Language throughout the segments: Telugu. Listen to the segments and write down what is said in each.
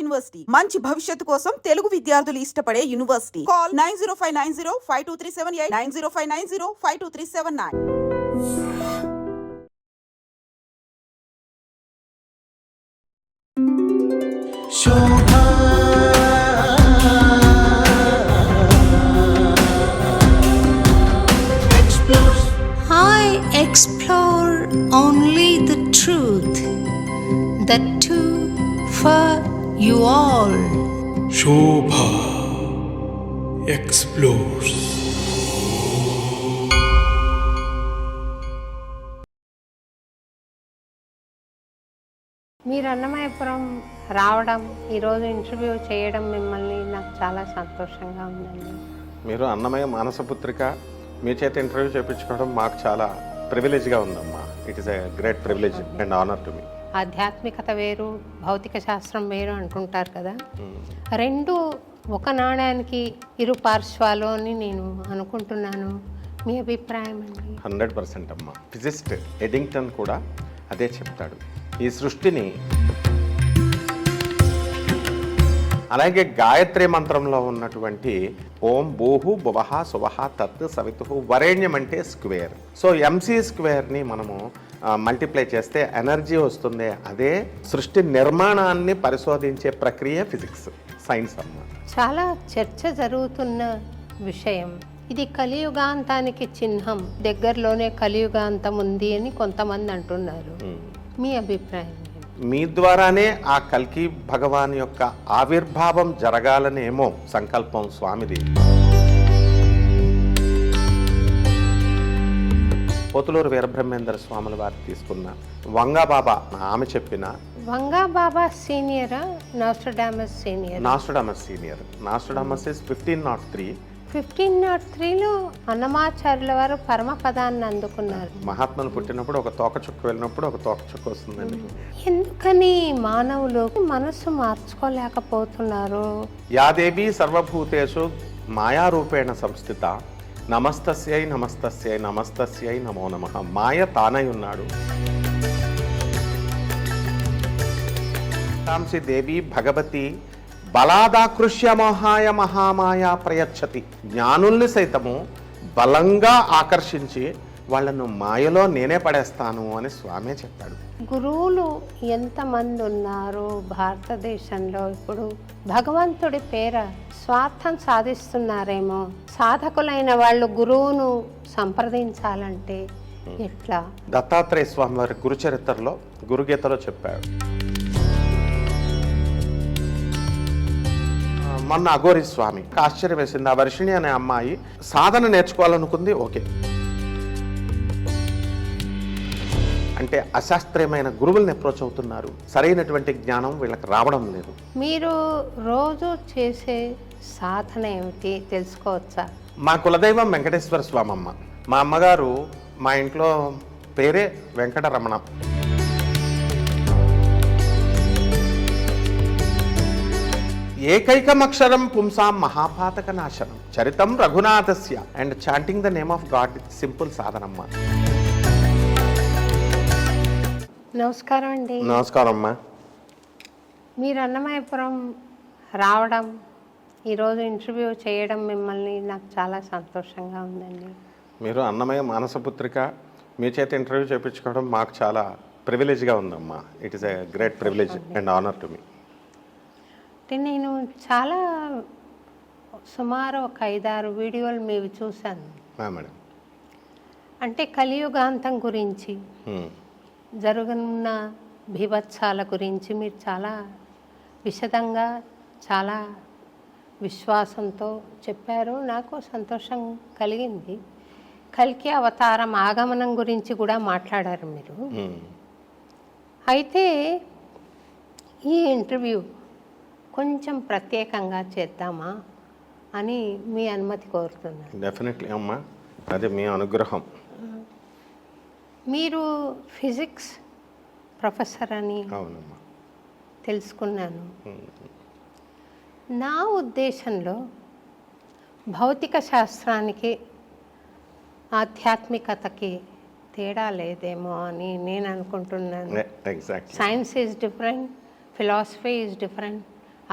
యూనివర్సిటీ మంచి భవిష్యత్తు కోసం తెలుగు విద్యార్థులు ఇష్టపడే university. Call 9059052378 9059052379. I explore only the truth, the two for you all. Shobha explores. మీరు అన్నమయ్యపురం రావడం, ఈరోజు ఇంటర్వ్యూ చేయడం మిమ్మల్ని నాకు చాలా సంతోషంగా ఉందండి. మీరు అన్నమయ్య మానసపుత్రిక మీ చేత ఇంటర్వ్యూ చేయించుకోవడం మాకు చాలా ప్రివిలేజ్గా ఉందమ్మా. It is a great privilege and honour to me. ఆధ్యాత్మికత వేరు, భౌతిక శాస్త్రం వేరు అంటుంటారు కదా, రెండు ఒక నాణ్యానికి ఇరు పార్శ్వాలు అని నేను అనుకుంటున్నాను. మీ అభిప్రాయం అండి? 100% అమ్మా. ఫిజిస్ట్ ఎడింగ్టన్ కూడా అదే చెప్తాడు. ఈ సృష్టిని అలాగే గాయత్రి మంత్రంలో ఉన్నటువంటి ఓం భూహు భువః సువః తత్ సవితుః వరేణ్యం అంటే స్క్వేర్. సో ఎంసీ స్క్వేర్ని మనము మల్టిప్లై చేస్తే ఎనర్జీ వస్తుంది. అదే సృష్టి నిర్మాణాన్ని పరిశోధించే ప్రక్రియ ఫిజిక్స్, సైన్స్ అమ్మ. చాలా చర్చ జరుగుతున్న విషయం ఇది. కలియుగాంతానికి చిహ్నం, దగ్గరలోనే కలియుగాంతం ఉంది అని కొంతమంది అంటున్నారు. మీ అభిప్రాయం? మీ ద్వారానే ఆ కల్కి భగవాన్ యొక్క ఆవిర్భావం జరగాలనేమో సంకల్పం స్వామిది. పోతులూరు వీరబ్రహ్మేంద్ర స్వాముల వారు తీసుకున్న వంగాబాబా ఆమె చెప్పిన వంగాబాబా సీనియరా, Nostradamus senior? Nostradamus senior. Nostradamus is 1503. 1503లో అన్నమాచార్యుల వారు పరమపదాన్ని అందుకున్నారు. మహాత్ములు పుట్టినప్పుడు ఒక తోక చుక్క వెళ్ళినప్పుడు ఒక తోక చుక్క వస్తుందండి. ఎందుకని మానవులు మనసు మార్చుకోలేకపోతున్నారు? యాదేవి సర్వభూతేషు మాయారూపేణ సంస్థిత నమస్తస్యై నమస్తస్యై నమస్తస్యై నమో నమః. మాయ తానై ఉన్నాడు. తాంసి దేవి భగవతి బలాదాకృష్య మోహాయ మహామాయా ప్రయచ్చతి. జ్ఞానుల్ని సైతము బలంగా ఆకర్షించి వాళ్ళను మాయలో నేనే పడేస్తాను అని స్వామి చెప్పాడు. గురువులు ఎంతమంది ఉన్నారు భారతదేశంలో? ఇప్పుడు భగవంతుడి పేర స్వార్థం సాధిస్తున్నారేమో. సాధకులైన వాళ్ళు గురువును సంప్రదించాలంటే ఎట్లా? దత్తాత్రేయ స్వామి వారి గురుచరిత్రలో గురుగీతలో చెప్పాడు. మొన్న అఘోరి స్వామి ఆశ్చర్యం వేసింది. ఆ వర్షిణి అనే అమ్మాయి సాధన నేర్చుకోవాలనుకుంది. ఓకే, అంటే అశాస్త్రీయమైన గురువుల్ని అప్రోచ్ అవుతున్నారు. సరైనటువంటి జ్ఞానం వీళ్ళకి రావడం లేదు. మీరు రోజు చేసే సాధన ఏమిటి తెలుసుకోవచ్చా? మా కులదైవం వెంకటేశ్వర స్వామి అమ్మ. మా అమ్మగారు మా ఇంట్లో పేరే వెంకటరమణ. ఏకైకమక్షరం పుంసాం మహాపాతక నాశనం చరితం రఘునాథస్య. And chanting the name of God, simple సాధనమ్మ. నమస్కారం అండి. నమస్కారం అమ్మా. మీరు అన్నమయ్యపురం రావడం, ఈరోజు ఇంటర్వ్యూ చేయడం మిమ్మల్ని నాకు చాలా సంతోషంగా ఉందండి. మీరు అన్నమయ్య మానసపుత్రిక మీ చేత ఇంటర్వ్యూ చేయించుకోవడం మాకు చాలా ప్రివిలేజ్గా ఉందమ్మా. It is a great privilege and honour to me. అంటే నేను చాలా సుమారు ఒక 5-6 వీడియోలు మీవి చూశాను. మేడం, అంటే కలియుగాంతం గురించి, జరుగుతున్న బీభత్సాల గురించి మీరు చాలా విశదంగా, చాలా విశ్వాసంతో చెప్పారు. నాకు సంతోషం కలిగింది. కల్కి అవతారం ఆగమనం గురించి కూడా మాట్లాడారు మీరు. అయితే ఈ ఇంటర్వ్యూ కొంచెం ప్రత్యేకంగా చేద్దామా అని మీ అనుమతి కోరుతున్నాను. డెఫినెట్లీ అమ్మా, అది మీ అనుగ్రహం. మీరు ఫిజిక్స్ ప్రొఫెసర్ అని అవునమ్మా తెలుసుకున్నాను. నా ఉద్దేశంలో భౌతిక శాస్త్రానికి ఆధ్యాత్మికతకి తేడా లేదేమో అని నేను అనుకుంటున్నాను. Exactly. Science is different, philosophy is different,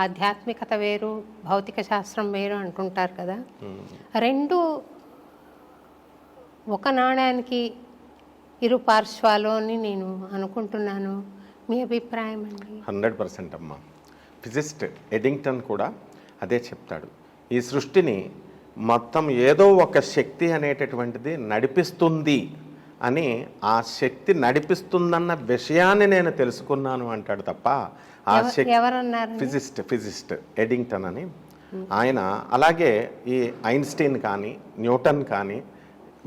ఆధ్యాత్మికత వేరు, భౌతిక శాస్త్రం వేరు అంటుంటారు కదా. రెండు ఒక నాణ్యానికి ఇరు పార్శ్వాలు అని నేను అనుకుంటున్నాను. మీ అభిప్రాయం అండి? 100% అమ్మా. ఫిజిస్ట్ ఎడింగ్టన్ కూడా అదే చెప్తాడు. ఈ సృష్టిని మొత్తం ఏదో ఒక శక్తి అనేటటువంటిది నడిపిస్తుంది అని, ఆ శక్తి నడిపిస్తుందన్న విషయాన్ని నేను తెలుసుకున్నాను అంటాడు తప్ప ఆ శక్తి ఎవరన్నారు? ఫిజిస్ట్ ఎడింగ్టన్ అని ఆయన. అలాగే ఈ ఐన్స్టీన్ కానీ న్యూటన్ కానీ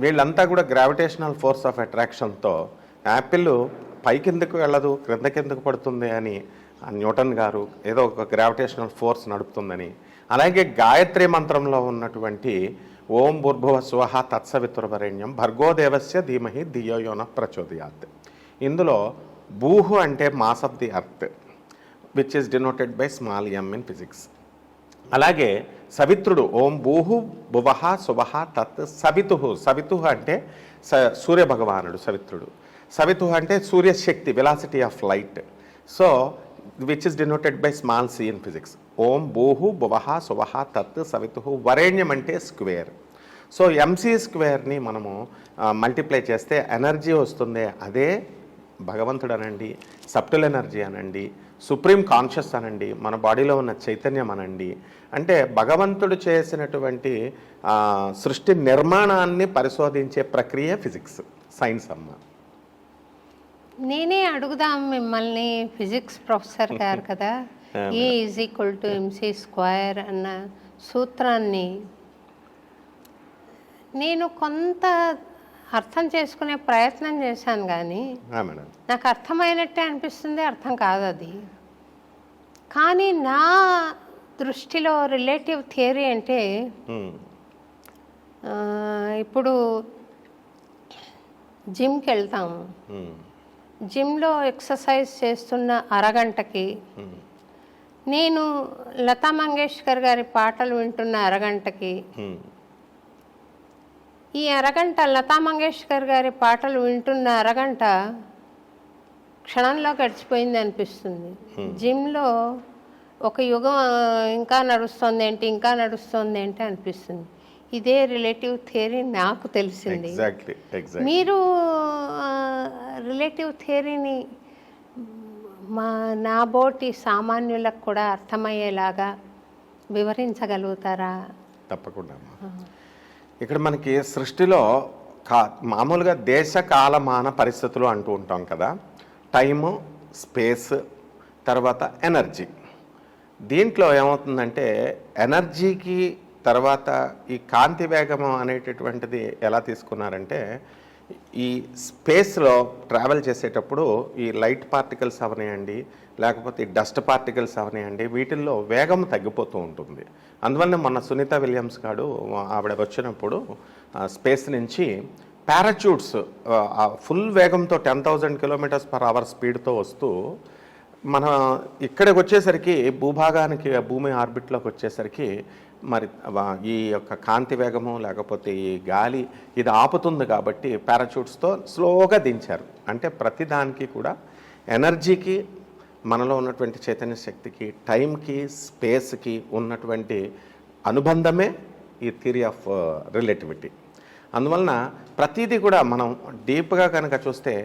వీళ్ళంతా కూడా గ్రావిటేషనల్ ఫోర్స్ ఆఫ్ అట్రాక్షన్తో యాపిల్ పైకిందుకు వెళ్ళదు కిందకెందుకు పడుతుంది అని ఆ న్యూటన్ గారు ఏదో ఒక గ్రావిటేషనల్ ఫోర్స్ నడుపుతుందని, అలాగే గాయత్రి మంత్రంలో ఉన్నటువంటి ఓం భూర్భువ స్వః తత్సవితుర్వరేణ్యం భర్గోదేవస్య ధీమహి ధియో యో నః ప్రచోదయాత్. ఇందులో భూహు అంటే mass of the earth which is denoted by small M in physics. అలాగే సవిత్రుడు ఓం భూహు భువః సువః తత్ సవితుహు. సవితుహు అంటే సూర్యభగవానుడు సవిత్రుడు. సవితుహు అంటే సూర్యశక్తి, velocity of light. So which is denoted by small c in physics. ఓం భూహు భువః సువః తత్ సవితుహు. వరేణ్యం అంటే స్క్వేర్. సో ఎంసీ స్క్వేర్ని మనము మల్టిప్లై చేస్తే ఎనర్జీ వస్తుంది. అదే భగవంతుడు అనండి, సబ్టిల్ ఎనర్జీ అనండి, సుప్రీం కాన్షియస్ అనండి, మన బాడీలో ఉన్న చైతన్యం అనండి. అంటే భగవంతుడు చేసినటువంటి సృష్టి నిర్మాణాన్ని పరిశోధించే ప్రక్రియ ఫిజిక్స్, సైన్స్ అమ్మ. నేనే అడుగుదాం మిమ్మల్ని, ఫిజిక్స్ ప్రొఫెసర్ గారు కదా. E=mc² అన్న సూత్రాన్ని నేను కొంత అర్థం చేసుకునే ప్రయత్నం చేశాను, కానీ నాకు అర్థమైనట్టే అనిపిస్తుంది, అర్థం కాదు అది. కానీ నా దృష్టిలో రిలేటివ్ థియరీ అంటే ఇప్పుడు జిమ్కి వెళ్తాము, జిమ్లో ఎక్సర్సైజ్ చేస్తున్న అరగంటకి నేను లతా మంగేష్కర్ గారి పాటలు వింటున్న అరగంటకి, ఈ అరగంట లతా మంగేష్కర్ గారి పాటలు వింటున్న అరగంట క్షణంలో గడిచిపోయింది అనిపిస్తుంది. జిమ్లో ఒక యుగం ఇంకా నడుస్తుంది ఏంటి, ఇంకా నడుస్తుంది ఏంటి అనిపిస్తుంది. ఇదే రిలేటివ్ థియరీ నాకు తెలిసింది. మీరు రిలేటివ్ థియరీని నాబోటి సామాన్యులకు కూడా అర్థమయ్యేలాగా వివరించగలుగుతారా? తప్పకుండా. ఇక్కడ మనకి సృష్టిలో మామూలుగా దేశ కాలమాన పరిస్థితులు అంటూ ఉంటాం కదా. టైము, స్పేస్, తర్వాత ఎనర్జీ. దీంట్లో ఏమవుతుందంటే ఎనర్జీకి తర్వాత ఈ కాంతి వేగం అనేటటువంటిది ఎలా తీసుకున్నారంటే, ఈ స్పేస్లో ట్రావెల్ చేసేటప్పుడు ఈ లైట్ పార్టికల్స్ అవనియండి, లేకపోతే ఈ డస్ట్ పార్టికల్స్ అవనియండి, వీటిల్లో వేగం తగ్గిపోతూ ఉంటుంది. అందువల్ల మొన్న సునీత విలియమ్స్ గారు ఆవిడ వచ్చినప్పుడు స్పేస్ నుంచి పారాచూట్స్ ఫుల్ వేగంతో 10,000 km/h స్పీడ్తో వస్తూ మన ఇక్కడికి వచ్చేసరికి భూభాగానికి, భూమి ఆర్బిట్లోకి వచ్చేసరికి మరి ఈ యొక్క కాంతి వేగము లేకపోతే ఈ గాలి ఇది ఆపుతుంది కాబట్టి పారాచూట్స్తో స్లోగా దించారు. అంటే ప్రతిదానికి కూడా ఎనర్జీకి, మనలో ఉన్నటువంటి చైతన్య శక్తికి, టైంకి, స్పేస్కి ఉన్నటువంటి అనుబంధమే ఈ థియరీ ఆఫ్ రిలేటివిటీ. అందువలన ప్రతిదీ కూడా మనం డీప్గా కనుక చూస్తే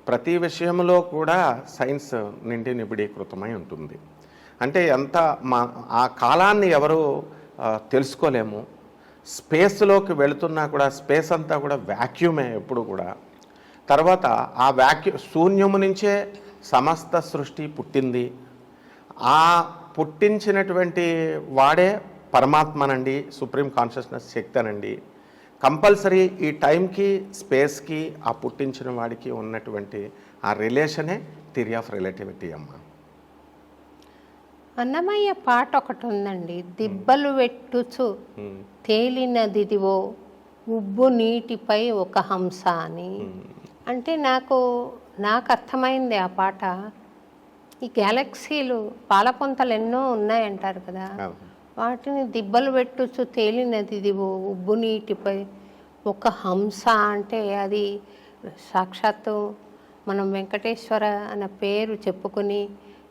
ప్రతి విషయంలో కూడా సైన్స్ నిండి నిబిడీకృతమై ఉంటుంది. అంటే ఎంత ఆ కాలాన్ని ఎవరు తెలుసుకోలేము. స్పేస్లోకి వెళుతున్నా కూడా స్పేస్ అంతా కూడా వ్యాక్యూమే ఎప్పుడు కూడా. తర్వాత ఆ శూన్యము నుంచే సమస్త సృష్టి పుట్టింది. ఆ పుట్టించినటువంటి వాడే పరమాత్మనండి, సుప్రీం కాన్షియస్నెస్ శక్తి అనండి. కంపల్సరీ ఈ టైంకి, స్పేస్కి, ఆ పుట్టించిన వాడికి ఉన్నటువంటి ఆ రిలేషనే థియరీ ఆఫ్ రిలేటివిటీ అమ్మ. అన్నమయ్య పాట ఒకటి ఉందండి, దిబ్బలు వెట్టుచు తేలినదిదివో ఉబ్బు నీటిపై ఒక హంస అని. అంటే నాకు అర్థమైంది ఆ పాట. ఈ గ్యాలక్సీలు, పాలపుంతలు ఎన్నో ఉన్నాయంటారు కదా, వాటిని దిబ్బలు పెట్టుచు తేలినదిదివో ఉబ్బు నీటిపై ఒక హంస అంటే అది సాక్షాత్తు మనం వెంకటేశ్వర అన్న పేరు చెప్పుకుని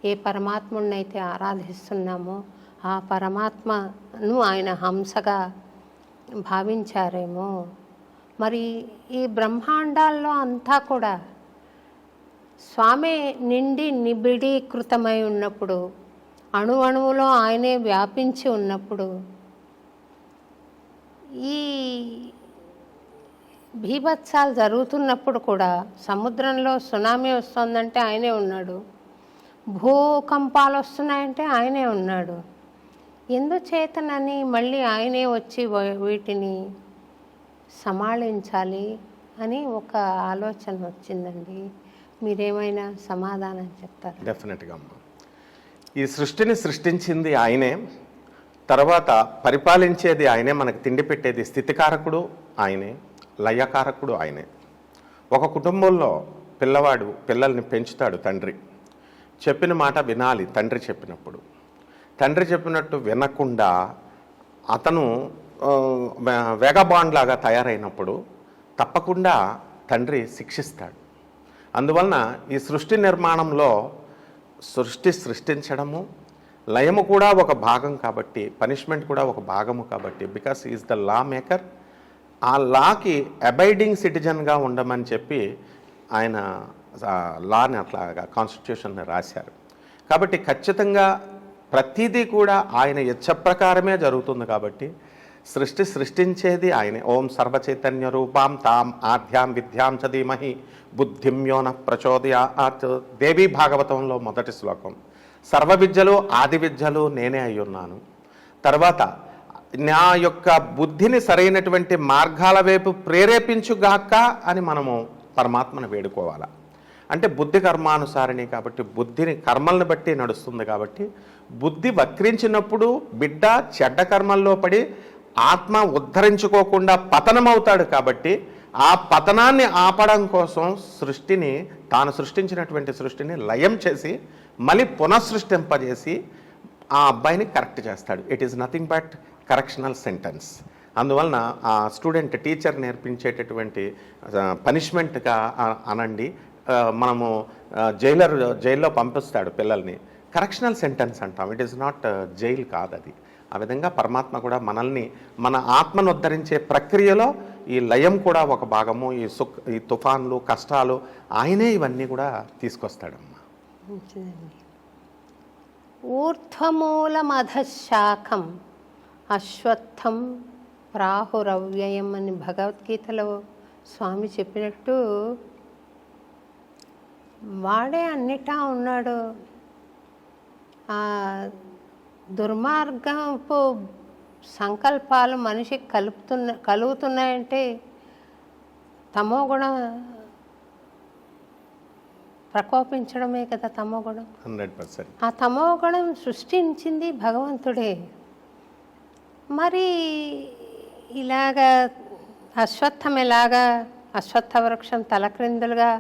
ఏ పరమాత్ముడినైతే ఆరాధిస్తున్నామో ఆ పరమాత్మను ఆయన హంసగా భావించారేమో. మరి ఈ బ్రహ్మాండాల్లో అంతా కూడా స్వామి నిండి నిబిడీకృతమై ఉన్నప్పుడు, అణువణువులో ఆయనే వ్యాపించి ఉన్నప్పుడు, ఈ బీభత్సాలు జరుగుతున్నప్పుడు కూడా సముద్రంలో సునామీ వస్తుందంటే ఆయనే ఉన్నాడు, భూకంపాలు వస్తున్నాయంటే ఆయనే ఉన్నాడు. ఎందుచేతనని మళ్ళీ ఆయనే వచ్చి వీటిని సమాళించాలి అని ఒక ఆలోచన వచ్చిందండి. మీరేమైనా సమాధానం చెప్తారా? డెఫినెట్గా అమ్మ. ఈ సృష్టిని సృష్టించింది ఆయనే, తర్వాత పరిపాలించేది ఆయనే, మనకు తిండి పెట్టేది స్థితికారకుడు ఆయనే, లయకారకుడు ఆయనే. ఒక కుటుంబంలో పిల్లవాడు పిల్లల్ని పెంచుతాడు తండ్రి. చెప్పిన మాట వినాలి తండ్రి చెప్పినప్పుడు. తండ్రి చెప్పినట్టు వినకుండా అతను వేగబాండ్ లాగా తయారైనప్పుడు తప్పకుండా తండ్రి శిక్షిస్తాడు. అందువలన ఈ సృష్టి నిర్మాణంలో సృష్టించడము, లయము కూడా ఒక భాగం కాబట్టి, పనిష్మెంట్ కూడా ఒక భాగము కాబట్టి, because is the law maker, ఆ లాకి అబైడింగ్ సిటిజన్గా ఉండమని చెప్పి ఆయన లాని అట్లాగా కాన్స్టిట్యూషన్ని రాశారు. కాబట్టి ఖచ్చితంగా ప్రతిదీ కూడా ఆయన ఇచ్చ ప్రకారమే జరుగుతుంది. కాబట్టి సృష్టించేది ఆయనే. ఓం సర్వచైతన్య రూపాం తాం ఆద్యాం విద్యాం చ ధీమహి బుద్ధిం యోన ప్రచోదయాత్. దేవీ భాగవతంలో మొదటి శ్లోకం. సర్వ విద్యలు ఆది విద్యలు నేనే అయ్యున్నాను. తర్వాత నా యొక్క బుద్ధిని సరైనటువంటి మార్గాల వైపు ప్రేరేపించుగాక అని మనము పరమాత్మను వేడుకోవాలి. అంటే బుద్ధి కర్మానుసారిణి కాబట్టి, బుద్ధిని కర్మలను బట్టి నడుస్తుంది కాబట్టి, బుద్ధి వక్రించినప్పుడు బిడ్డ చెడ్డ కర్మల్లో పడి ఆత్మ ఉద్ధరించుకోకుండా పతనమవుతాడు. కాబట్టి ఆ పతనాన్ని ఆపడం కోసం సృష్టిని, తాను సృష్టించినటువంటి సృష్టిని లయం చేసి మళ్ళీ పునఃసృష్టింపజేసి ఆ అబ్బాయిని కరెక్ట్ చేస్తాడు. It is nothing but correctional sentence. అందువలన ఆ స్టూడెంట్ టీచర్ నేర్పించేటటువంటి పనిష్మెంట్గా అనండి, మనము జైల్లో పంపిస్తాడు పిల్లల్ని, కరెక్షనల్ సెంటెన్స్ అంటాం. ఇట్ ఈస్ నాట్ జైలు కాదు అది. ఆ విధంగా పరమాత్మ కూడా మనల్ని, మన ఆత్మను ఉద్ధరించే ప్రక్రియలో ఈ లయం కూడా ఒక భాగము. ఈ తుఫాన్లు, కష్టాలు ఆయనే ఇవన్నీ కూడా తీసుకొస్తాడమ్మా. మంచిదండి. ఊర్ధ్వమూలమధశాఖం అశ్వత్థం ప్రాహురవ్యయం అని భగవద్గీతలో స్వామి చెప్పినట్టు వాడే అన్నిటా ఉన్నాడు. ఆ దుర్మార్గపు సంకల్పాలు మనిషికి కలుగుతున్నాయంటే తమోగుణం ప్రకోపించడమే కదా తమోగుణం. 100%. ఆ తమోగుణం సృష్టించింది భగవంతుడే. మరి ఇలాగా అశ్వత్థం ఎలాగా, అశ్వత్థ వృక్షం తలక్రిందులుగా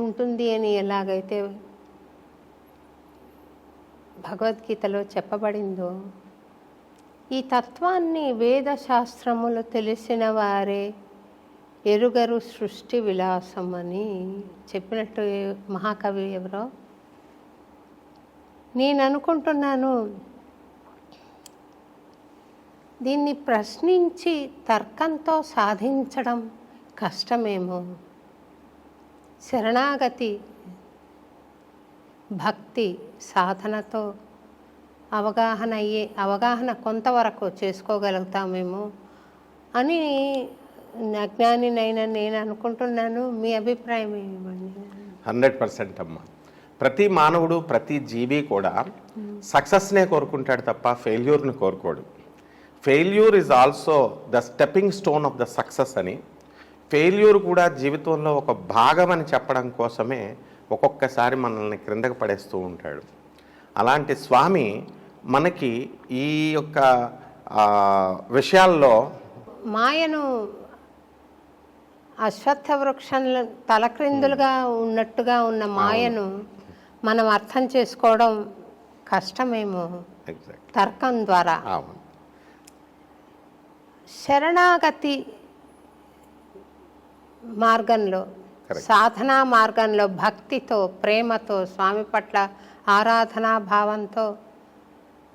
ఉంటుంది అని ఎలాగైతే భగవద్గీతలో చెప్పబడిందో, ఈ తత్వాన్ని వేద శాస్త్రములు తెలిసిన వారే ఎరుగరు సృష్టి విలాసం అని చెప్పినట్టు మహాకవి ఎవరో. నేను అనుకుంటున్నాను, దీన్ని ప్రశ్నించి తర్కంతో సాధించడం కష్టమేమో. శరణాగతి భక్తి సాధనతో అవగాహన కొంతవరకు చేసుకోగలుగుతామేమో అని అజ్ఞానినైనా నేను అనుకుంటున్నాను. మీ అభిప్రాయం ఏమివ్వండి? 100% అమ్మా. ప్రతి మానవుడు, ప్రతి జీవి కూడా సక్సెస్నే కోరుకుంటాడు తప్ప ఫెయిల్యూర్ని కోరుకోడు. Failure is also the stepping stone of the success అని, ఫెయిల్యూర్ కూడా జీవితంలో ఒక భాగం అని చెప్పడం కోసమే ఒక్కొక్కసారి మనల్ని క్రిందకు పడేస్తూ ఉంటాడు. అలాంటి స్వామి మనకి ఈ యొక్క విషయాల్లో మాయను, అశ్వత్థ వృక్షంలో తలక్రిందులుగా ఉన్నట్టుగా ఉన్న మాయను మనం అర్థం చేసుకోవడం కష్టమేమో తర్కం ద్వారా. శరణాగతి మార్గంలో సాధనా మార్గంలో భక్తితో, ప్రేమతో, స్వామి పట్ల ఆరాధనా భావంతో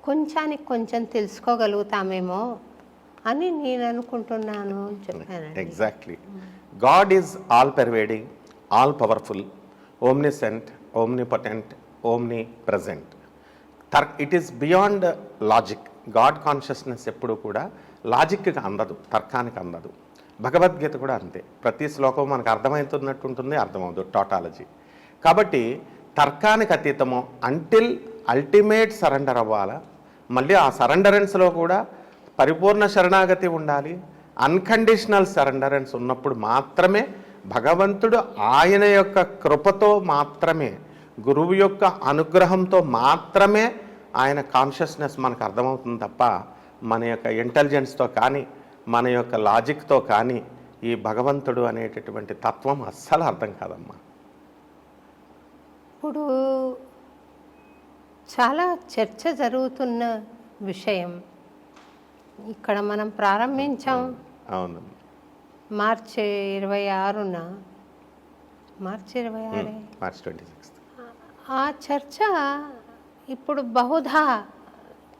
కొంచెానికి కొంచెం తెలుసుకోగలుగుతామేమో అని నేను అనుకుంటున్నాను అని చెప్పానండి. Exactly. God is all pervading, all powerful, omniscient, omnipotent, omni present. It is beyond logic. God consciousness ఎప్పుడు కూడా లాజిక్కి అందదు, తర్కానికి అందదు. భగవద్గీత కూడా అంతే. ప్రతి శ్లోకం మనకు అర్థమవుతున్నట్టు ఉంటుంది, అర్థమవుతుంది, టోటాలజీ. కాబట్టి తర్కానికి అతీతము అంటిల్ అల్టిమేట్ సరెండర్ అవ్వాలా. మళ్ళీ ఆ సరెండరెన్స్లో కూడా పరిపూర్ణ శరణాగతి ఉండాలి. అన్కండిషనల్ సరెండరెన్స్ ఉన్నప్పుడు మాత్రమే భగవంతుడు ఆయన యొక్క కృపతో మాత్రమే, గురువు యొక్క అనుగ్రహంతో మాత్రమే ఆయన కాన్షియస్నెస్ మనకు అర్థమవుతుంది తప్ప మన యొక్క ఇంటెలిజెన్స్తో కానీ మన యొక్క లాజిక్తో కానీ ఈ భగవంతుడు అనేటటువంటి తత్వం అస్సలు అర్థం కాదమ్మా. ఇప్పుడు చాలా చర్చ జరుగుతున్న విషయం ఇక్కడ మనం ప్రారంభించాం. అవును. మార్చి 26న, మార్చి 26. ఆ చర్చ ఇప్పుడు బహుధా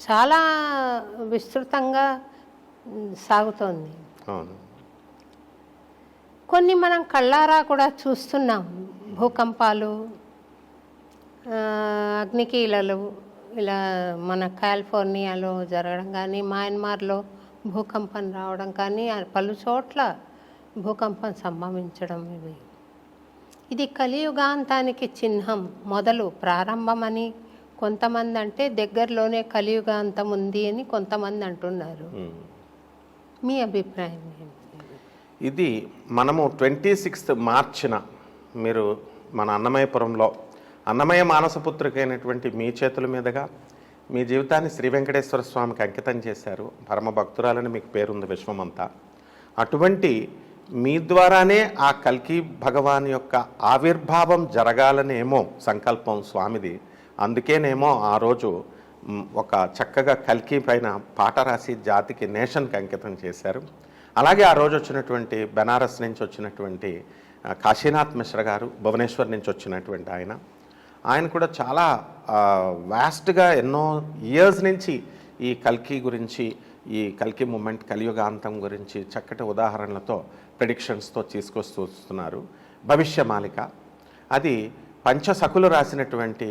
చాలా విస్తృతంగా సాగుతోంది. అవును. కొన్ని మనం కళ్ళారా కూడా చూస్తున్నాం. భూకంపాలు, అగ్నికీలలు ఇలా మన కాలిఫోర్నియాలో జరగడం కానీ, మయన్మార్లో భూకంపం రావడం కానీ, పలు చోట్ల భూకంపం సంభవించడం, ఇది కలియుగాంతానికి చిహ్నం, మొదలు ప్రారంభమని కొంతమంది అంటే దగ్గరలోనే కలియుగాంతం ఉంది అని కొంతమంది అంటున్నారు. మీ అభిప్రాయం ఏంటి? ఇది మనము 26 మార్చిన మీరు మన అన్నమయపురంలో అన్నమయ మానసపుత్రికైనటువంటి మీ చేతుల మీదుగా మీ జీవితాన్ని శ్రీ వెంకటేశ్వర స్వామికి అంకితం చేశారు. పరమ భక్తురాలని మీకు పేరుంది విశ్వమంతా. అటువంటి మీ ద్వారానే ఆ కల్కి భగవాన్ యొక్క ఆవిర్భావం జరగాలనేమో సంకల్పం స్వామిది. అందుకేనేమో ఆ రోజు ఒక చక్కగా కల్కి పైన పాట రాసి జాతికి, నేషన్కి అంకితం చేశారు. అలాగే ఆ రోజు వచ్చినటువంటి బెనారస్ నుంచి వచ్చినటువంటి కాశీనాథ్ మిశ్ర గారు, భువనేశ్వర్ నుంచి వచ్చినటువంటి ఆయన కూడా చాలా వాస్ట్గా ఎన్నో ఇయర్స్ నుంచి ఈ కల్కి గురించి, ఈ కల్కి మూమెంట్, కలియుగాంతం గురించి చక్కటి ఉదాహరణలతో, ప్రెడిక్షన్స్తో తీసుకొస్తూ వస్తున్నారు. భవిష్యమాలిక అది పంచసకులు రాసినటువంటి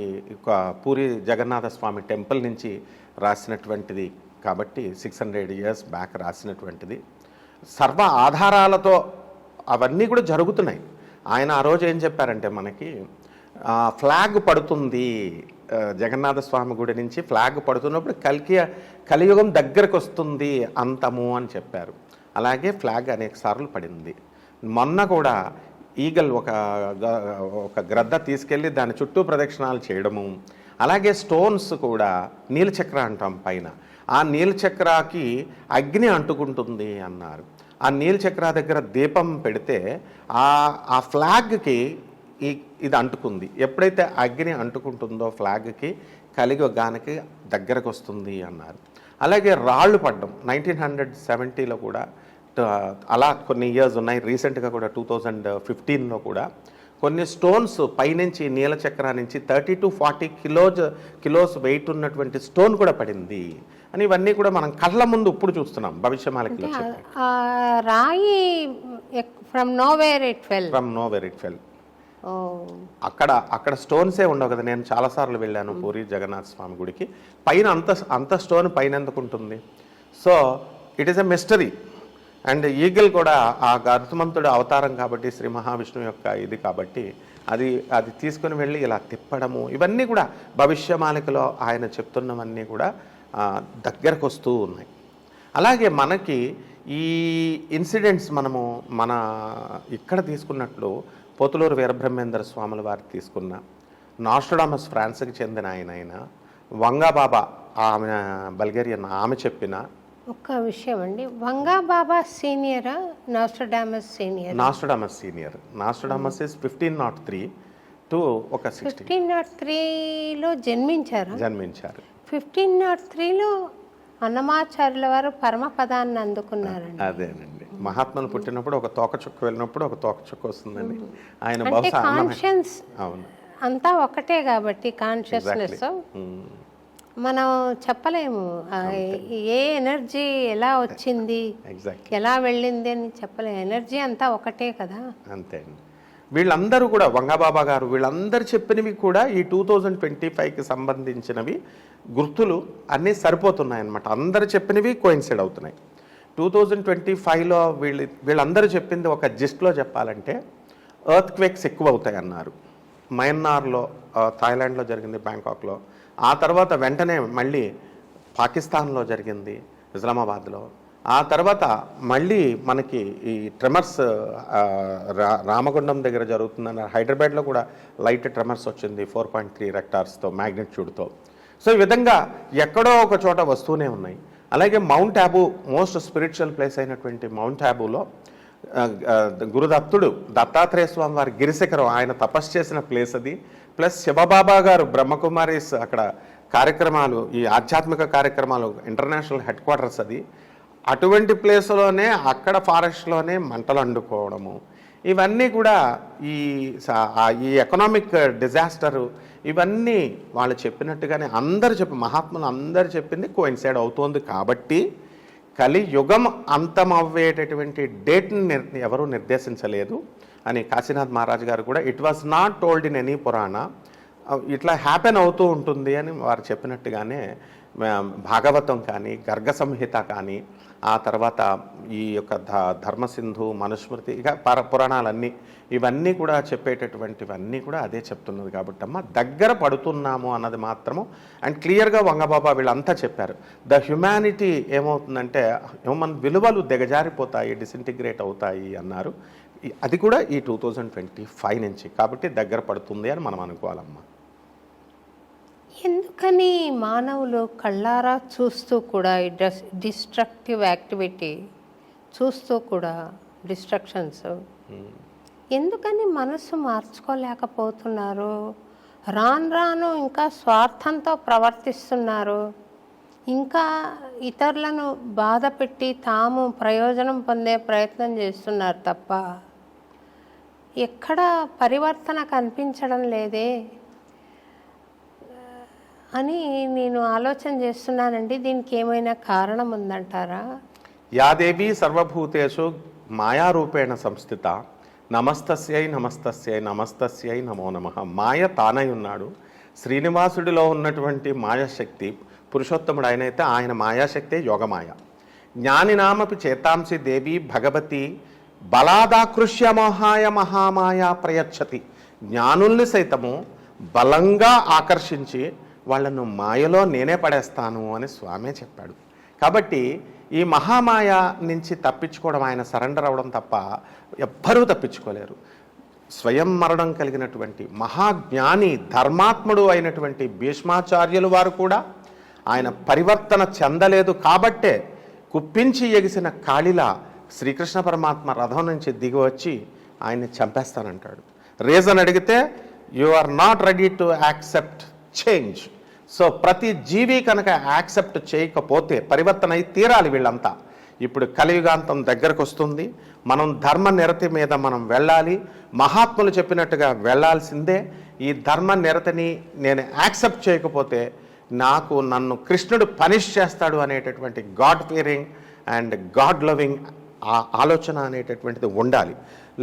పూరి జగన్నాథ స్వామి టెంపుల్ నుంచి రాసినటువంటిది కాబట్టి 600 years బ్యాక్ రాసినటువంటిది. సర్వ ఆధారాలతో అవన్నీ కూడా జరుగుతున్నాయి. ఆయన ఆ రోజు ఏం చెప్పారంటే మనకి ఫ్లాగ్ పడుతుంది, జగన్నాథ స్వామి గుడి నుంచి ఫ్లాగ్ పడుతున్నప్పుడు కలియుగం దగ్గరకు వస్తుంది, అంతము అని చెప్పారు. అలాగే ఫ్లాగ్ అనేక సార్లు పడింది. మొన్న కూడా ఈగల్ ఒక గ్రద్ద తీసుకెళ్ళి దాని చుట్టూ ప్రదక్షిణాలు చేయడము. అలాగే స్టోన్స్ కూడా నీలచక్ర అంటాం పైన, ఆ నీలచక్రాకి అగ్ని అంటుకుంటుంది అన్నారు. ఆ నీలచక్ర దగ్గర దీపం పెడితే ఆ ఫ్లాగ్కి ఇది అంటుకుంది. ఎప్పుడైతే అగ్ని అంటుకుంటుందో ఫ్లాగ్కి కలియుగానికి దగ్గరకు వస్తుంది అన్నారు. అలాగే రాళ్ళు పడ్డం 1970లో కూడా అలా కొన్ని ఇయర్స్ ఉన్నాయి. రీసెంట్గా కూడా 2015లో కూడా కొన్ని స్టోన్స్ పైనుంచి నీలచక్ర నుంచి 30 to 40 కిలోస్ వెయిట్ ఉన్నటువంటి స్టోన్ కూడా పడింది అని ఇవన్నీ కూడా మనం కళ్ళ ముందు ఇప్పుడు చూస్తున్నాం. భవిష్యమాలికలో రాయి ఫ్రమ్ నోవేర్ ఇట్ ఫెల్. అక్కడ స్టోన్సే ఉండవు కదా. నేను చాలాసార్లు వెళ్ళాను పూరి జగన్నాథ స్వామి గుడికి. పైన అంత స్టోన్ పైన ఎందుకు ఉంటుంది? So it is a mystery. And eagle కూడా ఆ గరుత్మంతుడు అవతారం కాబట్టి, శ్రీ మహావిష్ణువు యొక్క ఇది కాబట్టి అది తీసుకుని వెళ్ళి ఇలా తిప్పడము, ఇవన్నీ కూడా భవిష్యమాలికలో ఆయన చెప్తున్నవన్నీ కూడా దగ్గరకు వస్తూ ఉన్నాయి. అలాగే మనకి ఈ ఇన్సిడెంట్స్ మనము ఇక్కడ తీసుకున్నట్లు పోతులూరు వీరబ్రహ్మేంద్ర స్వాముల వారు తీసుకున్న, నాస్ట్రడామస్ ఫ్రాన్స్కి చెందిన ఆయన వంగాబాబా, ఆమె బల్గేరియన్, ఆమె చెప్పిన ఒక్క విషయం అండి. వంగాబాబా సీనియరా, Nostradamus senior? Nostradamus is 1503 to 1503లో జన్మించారు. 1503లో అన్నమాచార్యుల వారు పరమపదాన్ని అందుకున్నారండి. అదేనండి. మహాత్ములు పుట్టినప్పుడు ఒక తోకచుక్క వెళ్ళినప్పుడు ఒక తోకచుక్క వస్తుందండి. ఆయన అంటే బహుశా కాన్షియన్స్ అవును, అంతా ఒకటే కాబట్టి కాన్షియస్నెస్ మనం చెప్పలేము ఏ ఎనర్జీ ఎలా వచ్చింది ఎగ్జాక్ట్లీ, ఎలా వెళ్ళింది అని చెప్పలేము. ఎనర్జీ అంతా ఒకటే కదా. అంతే అండి. వీళ్ళందరూ కూడా వంగబాబా గారు వీళ్ళందరూ చెప్పినవి కూడా ఈ 2025కి సంబంధించినవి గుర్తులు అన్నీ సరిపోతున్నాయన్నమాట. అందరు చెప్పినవి కోయిన్సైడ్ అవుతున్నాయి. 2025లో వీళ్ళందరూ చెప్పింది ఒక జిస్ట్లో చెప్పాలంటే ఎర్త్ క్వేక్స్ ఎక్కువ అవుతాయి అన్నారు. మయన్మార్లో, థాయిలాండ్లో జరిగింది, బ్యాంకాక్లో. ఆ తర్వాత వెంటనే మళ్ళీ పాకిస్తాన్లో జరిగింది, ఇస్లామాబాద్లో. ఆ తర్వాత మళ్ళీ మనకి ఈ ట్రెమర్స్ రామగుండం దగ్గర జరుగుతుందన్న హైదరాబాద్లో కూడా లైట్ ట్రెమర్స్ వచ్చింది 4.3 రెక్టార్స్తో మ్యాగ్నిట్యూడ్తో. సో ఈ విధంగా ఎక్కడో ఒక చోట వస్తూనే ఉన్నాయి. అలాగే mount Abu, most spiritual place అయినటువంటి మౌంట్ ఆబూలో గురుదత్తుడు దత్తాత్రేయ స్వామి వారి గిరిశిఖరం, ఆయన తపస్సు చేసిన ప్లేస్ అది. ప్లస్ శివబాబా గారు బ్రహ్మకుమారీస్ అక్కడ కార్యక్రమాలు, ఈ ఆధ్యాత్మిక కార్యక్రమాలు ఇంటర్నేషనల్ హెడ్ క్వార్టర్స్ అది. అటువంటి ప్లేస్లోనే అక్కడ ఫారెస్ట్లోనే మంటలు అండుకోవడము, ఇవన్నీ కూడా ఈ ఎకనామిక్ డిజాస్టరు, ఇవన్నీ వాళ్ళు చెప్పినట్టుగానే మహాత్ములు అందరు చెప్పింది కోయిన్సైడ్ అవుతోంది. కాబట్టి కలియుగం అంతమవ్వేటటువంటి డేట్ని ఎవరూ నిర్దేశించలేదు అని కాశీనాథ్ మహారాజ్ గారు కూడా it was not told in any పురాణ, ఇట్లా హ్యాపెన్ అవుతూ ఉంటుంది అని వారు చెప్పినట్టుగానే భాగవతం కానీ, గర్గ సంహిత కానీ, ఆ తర్వాత ఈ యొక్క ధర్మసింధు, మనుస్మృతి, ఇక పురాణాలన్నీ ఇవన్నీ కూడా చెప్పేటటువంటివన్నీ కూడా అదే చెప్తున్నది. కాబట్టి అమ్మ దగ్గర పడుతున్నాము అన్నది మాత్రము. అండ్ క్లియర్గా వంగబాబా వీళ్ళంతా చెప్పారు. ద హ్యుమానిటీ ఏమవుతుందంటే హ్యూమన్ విలువలు దిగజారిపోతాయి, డిసింటిగ్రేట్ అవుతాయి అన్నారు. అది కూడా ఈ 2025 నుంచి. కాబట్టి దగ్గర పడుతుంది అని మనం అనుకోవాలమ్మా. ఎందుకని మానవులు కళ్ళారా చూస్తూ కూడా ఈ డిస్ట్రక్టివ్ యాక్టివిటీ చూస్తూ కూడా డిస్ట్రక్షన్స్ ఎందుకని మనసు మార్చుకోలేకపోతున్నారు? రాను ఇంకా స్వార్థంతో ప్రవర్తిస్తున్నారు. ఇంకా ఇతరులను బాధ పెట్టి తాము ప్రయోజనం పొందే ప్రయత్నం చేస్తున్నారు తప్ప ఎక్కడ పరివర్తన కనిపించడం లేదే అని నేను ఆలోచన చేస్తున్నానండి. దీనికి ఏమైనా కారణం ఉందంటారా? యాదేవి సర్వభూతేషు మాయారూపేణ సంస్థిత, నమస్తస్యై నమస్తస్యై నమస్తస్యై నమో నమః. మాయ తానై ఉన్నాడు. శ్రీనివాసుడిలో ఉన్నటువంటి మాయాశక్తి పురుషోత్తముడు ఆయనైతే ఆయన మాయాశక్తే యోగమాయ. జ్ఞానినామపి చేతాంసి దేవి భగవతి బలాదాకృష్య మోహాయ మహామాయ ప్రయచ్చతి. జ్ఞానుల్ని సైతము బలంగా ఆకర్షించి వాళ్ళను మాయలో నేనే పడేస్తాను అని స్వామే చెప్పాడు. కాబట్టి ఈ మహామాయ నుంచి తప్పించుకోవడం, ఆయన సరెండర్ అవ్వడం తప్ప ఎవ్వరూ తప్పించుకోలేరు. స్వయం మరణం కలిగినటువంటి మహాజ్ఞాని ధర్మాత్ముడు అయినటువంటి భీష్మాచార్యులు వారు కూడా ఆయన పరివర్తన చెందలేదు కాబట్టే కుప్పించి ఎగిసిన కాళిలా శ్రీకృష్ణ పరమాత్మ రథం నుంచి దిగి వచ్చి ఆయన్ని చంపేస్తానంటాడు. రీజన్ అడిగితే you are not ready to accept change. So ప్రతి జీవి కనుక యాక్సెప్ట్ చేయకపోతే పరివర్తన అయి తీరాలి వీళ్ళంతా. ఇప్పుడు కలియుగాంతం దగ్గరకు వస్తుంది. మనం ధర్మ నిరతి మీద మనం వెళ్ళాలి. మహాత్ములు చెప్పినట్టుగా వెళ్ళాల్సిందే. ఈ ధర్మ నిరతిని నేను యాక్సెప్ట్ చేయకపోతే నన్ను కృష్ణుడు పనిష్ చేస్తాడు అనేటటువంటి God Fearing and God loving ఆలోచన అనేటటువంటిది ఉండాలి.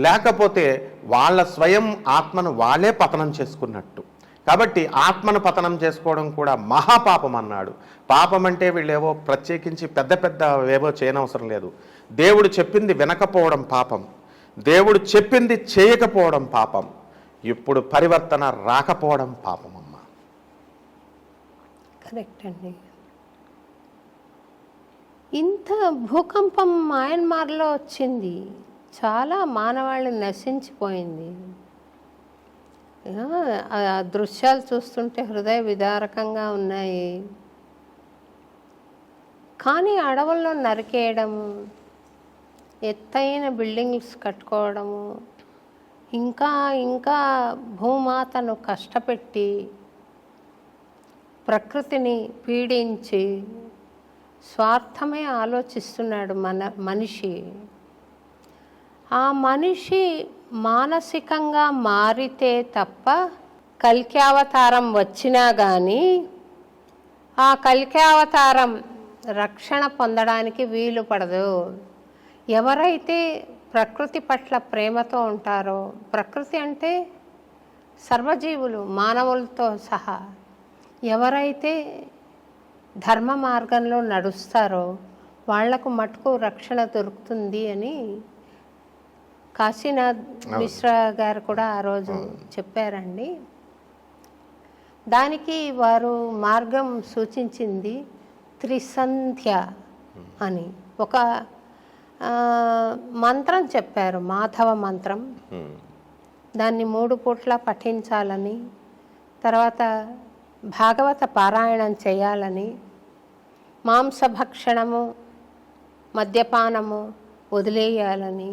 లేకపోతే వాళ్ళ స్వయం ఆత్మను వాళ్ళే పతనం చేసుకున్నట్టు. కాబట్టి ఆత్మను పతనం చేసుకోవడం కూడా మహాపాపం అన్నాడు. పాపం అంటే వీళ్ళేవో ప్రత్యేకించి పెద్ద ఏవో చేయనవసరం లేదు. దేవుడు చెప్పింది వినకపోవడం పాపం, దేవుడు చెప్పింది చేయకపోవడం పాపం, ఇప్పుడు పరివర్తన రాకపోవడం పాపం అమ్మ. కరెక్ట్ అండి. ఇంత భూకంపం మయన్మార్లో వచ్చింది, చాలా మానవాళి నశించిపోయింది. ఆ దృశ్యాలు చూస్తుంటే హృదయ విదారకంగా ఉన్నాయి. కానీ అడవుల్లో నరికేయడము, ఎత్తైన బిల్డింగ్స్ కట్టుకోవడము, ఇంకా భూమాతను కష్టపెట్టి ప్రకృతిని పీడించి స్వార్థమే ఆలోచిస్తున్నాడు మనిషి. ఆ మనిషి మానసికంగా మారితే తప్ప కల్క్యావతారం వచ్చినా కానీ ఆ కల్క్యావతారం రక్షణ పొందడానికి వీలు పడదు. ఎవరైతే ప్రకృతి పట్ల ప్రేమతో ఉంటారో, ప్రకృతి అంటే సర్వజీవులు మానవులతో సహా ఎవరైతే ధర్మ మార్గంలో నడుస్తారో వాళ్లకు మటుకు రక్షణ దొరుకుతుంది అని కాశీనాథ్ మిశ్రా గారు కూడా ఆ రోజు చెప్పారండి. దానికి వారు మార్గం సూచించింది త్రిసంధ్య అని ఒక మంత్రం చెప్పారు, మాధవ మంత్రం. దాన్ని 3 పూట్ల పఠించాలని, తర్వాత భాగవత పారాయణం చేయాలని, మాంసభక్షణము మద్యపానము వదిలేయాలని,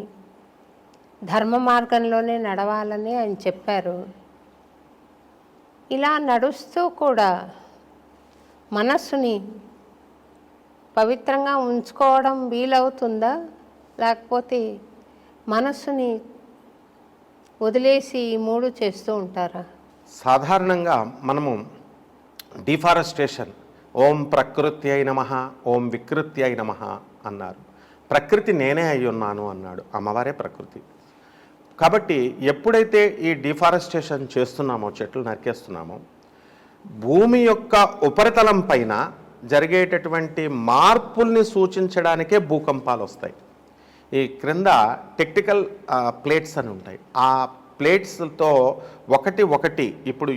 ధర్మ మార్గంలోనే నడవాలని ఆయన చెప్పారు. ఇలా నడుస్తూ కూడా మనస్సుని పవిత్రంగా ఉంచుకోవడం వీలవుతుందా, లేకపోతే మనస్సుని వదిలేసి 3 చేస్తూ ఉంటారా? సాధారణంగా మనము డిఫారెస్టేషన్, ఓం ప్రకృతి అయి నమః, ఓం వికృతి అయి నమః అన్నారు. ప్రకృతి నేనే అయి ఉన్నాను అన్నాడు, అమ్మవారే ప్రకృతి. కాబట్టి ఎప్పుడైతే ఈ డిఫారెస్టేషన్ చేస్తున్నామో, చెట్లు నరికేస్తున్నామో, భూమి యొక్క ఉపరితలం పైన జరిగేటటువంటి మార్పుల్ని సూచించడానికే భూకంపాలు వస్తాయి. ఈ క్రింద టెక్టికల్ ప్లేట్స్ అని ఉంటాయి. ఆ ప్లేట్స్తో ఒకటి ఇప్పుడు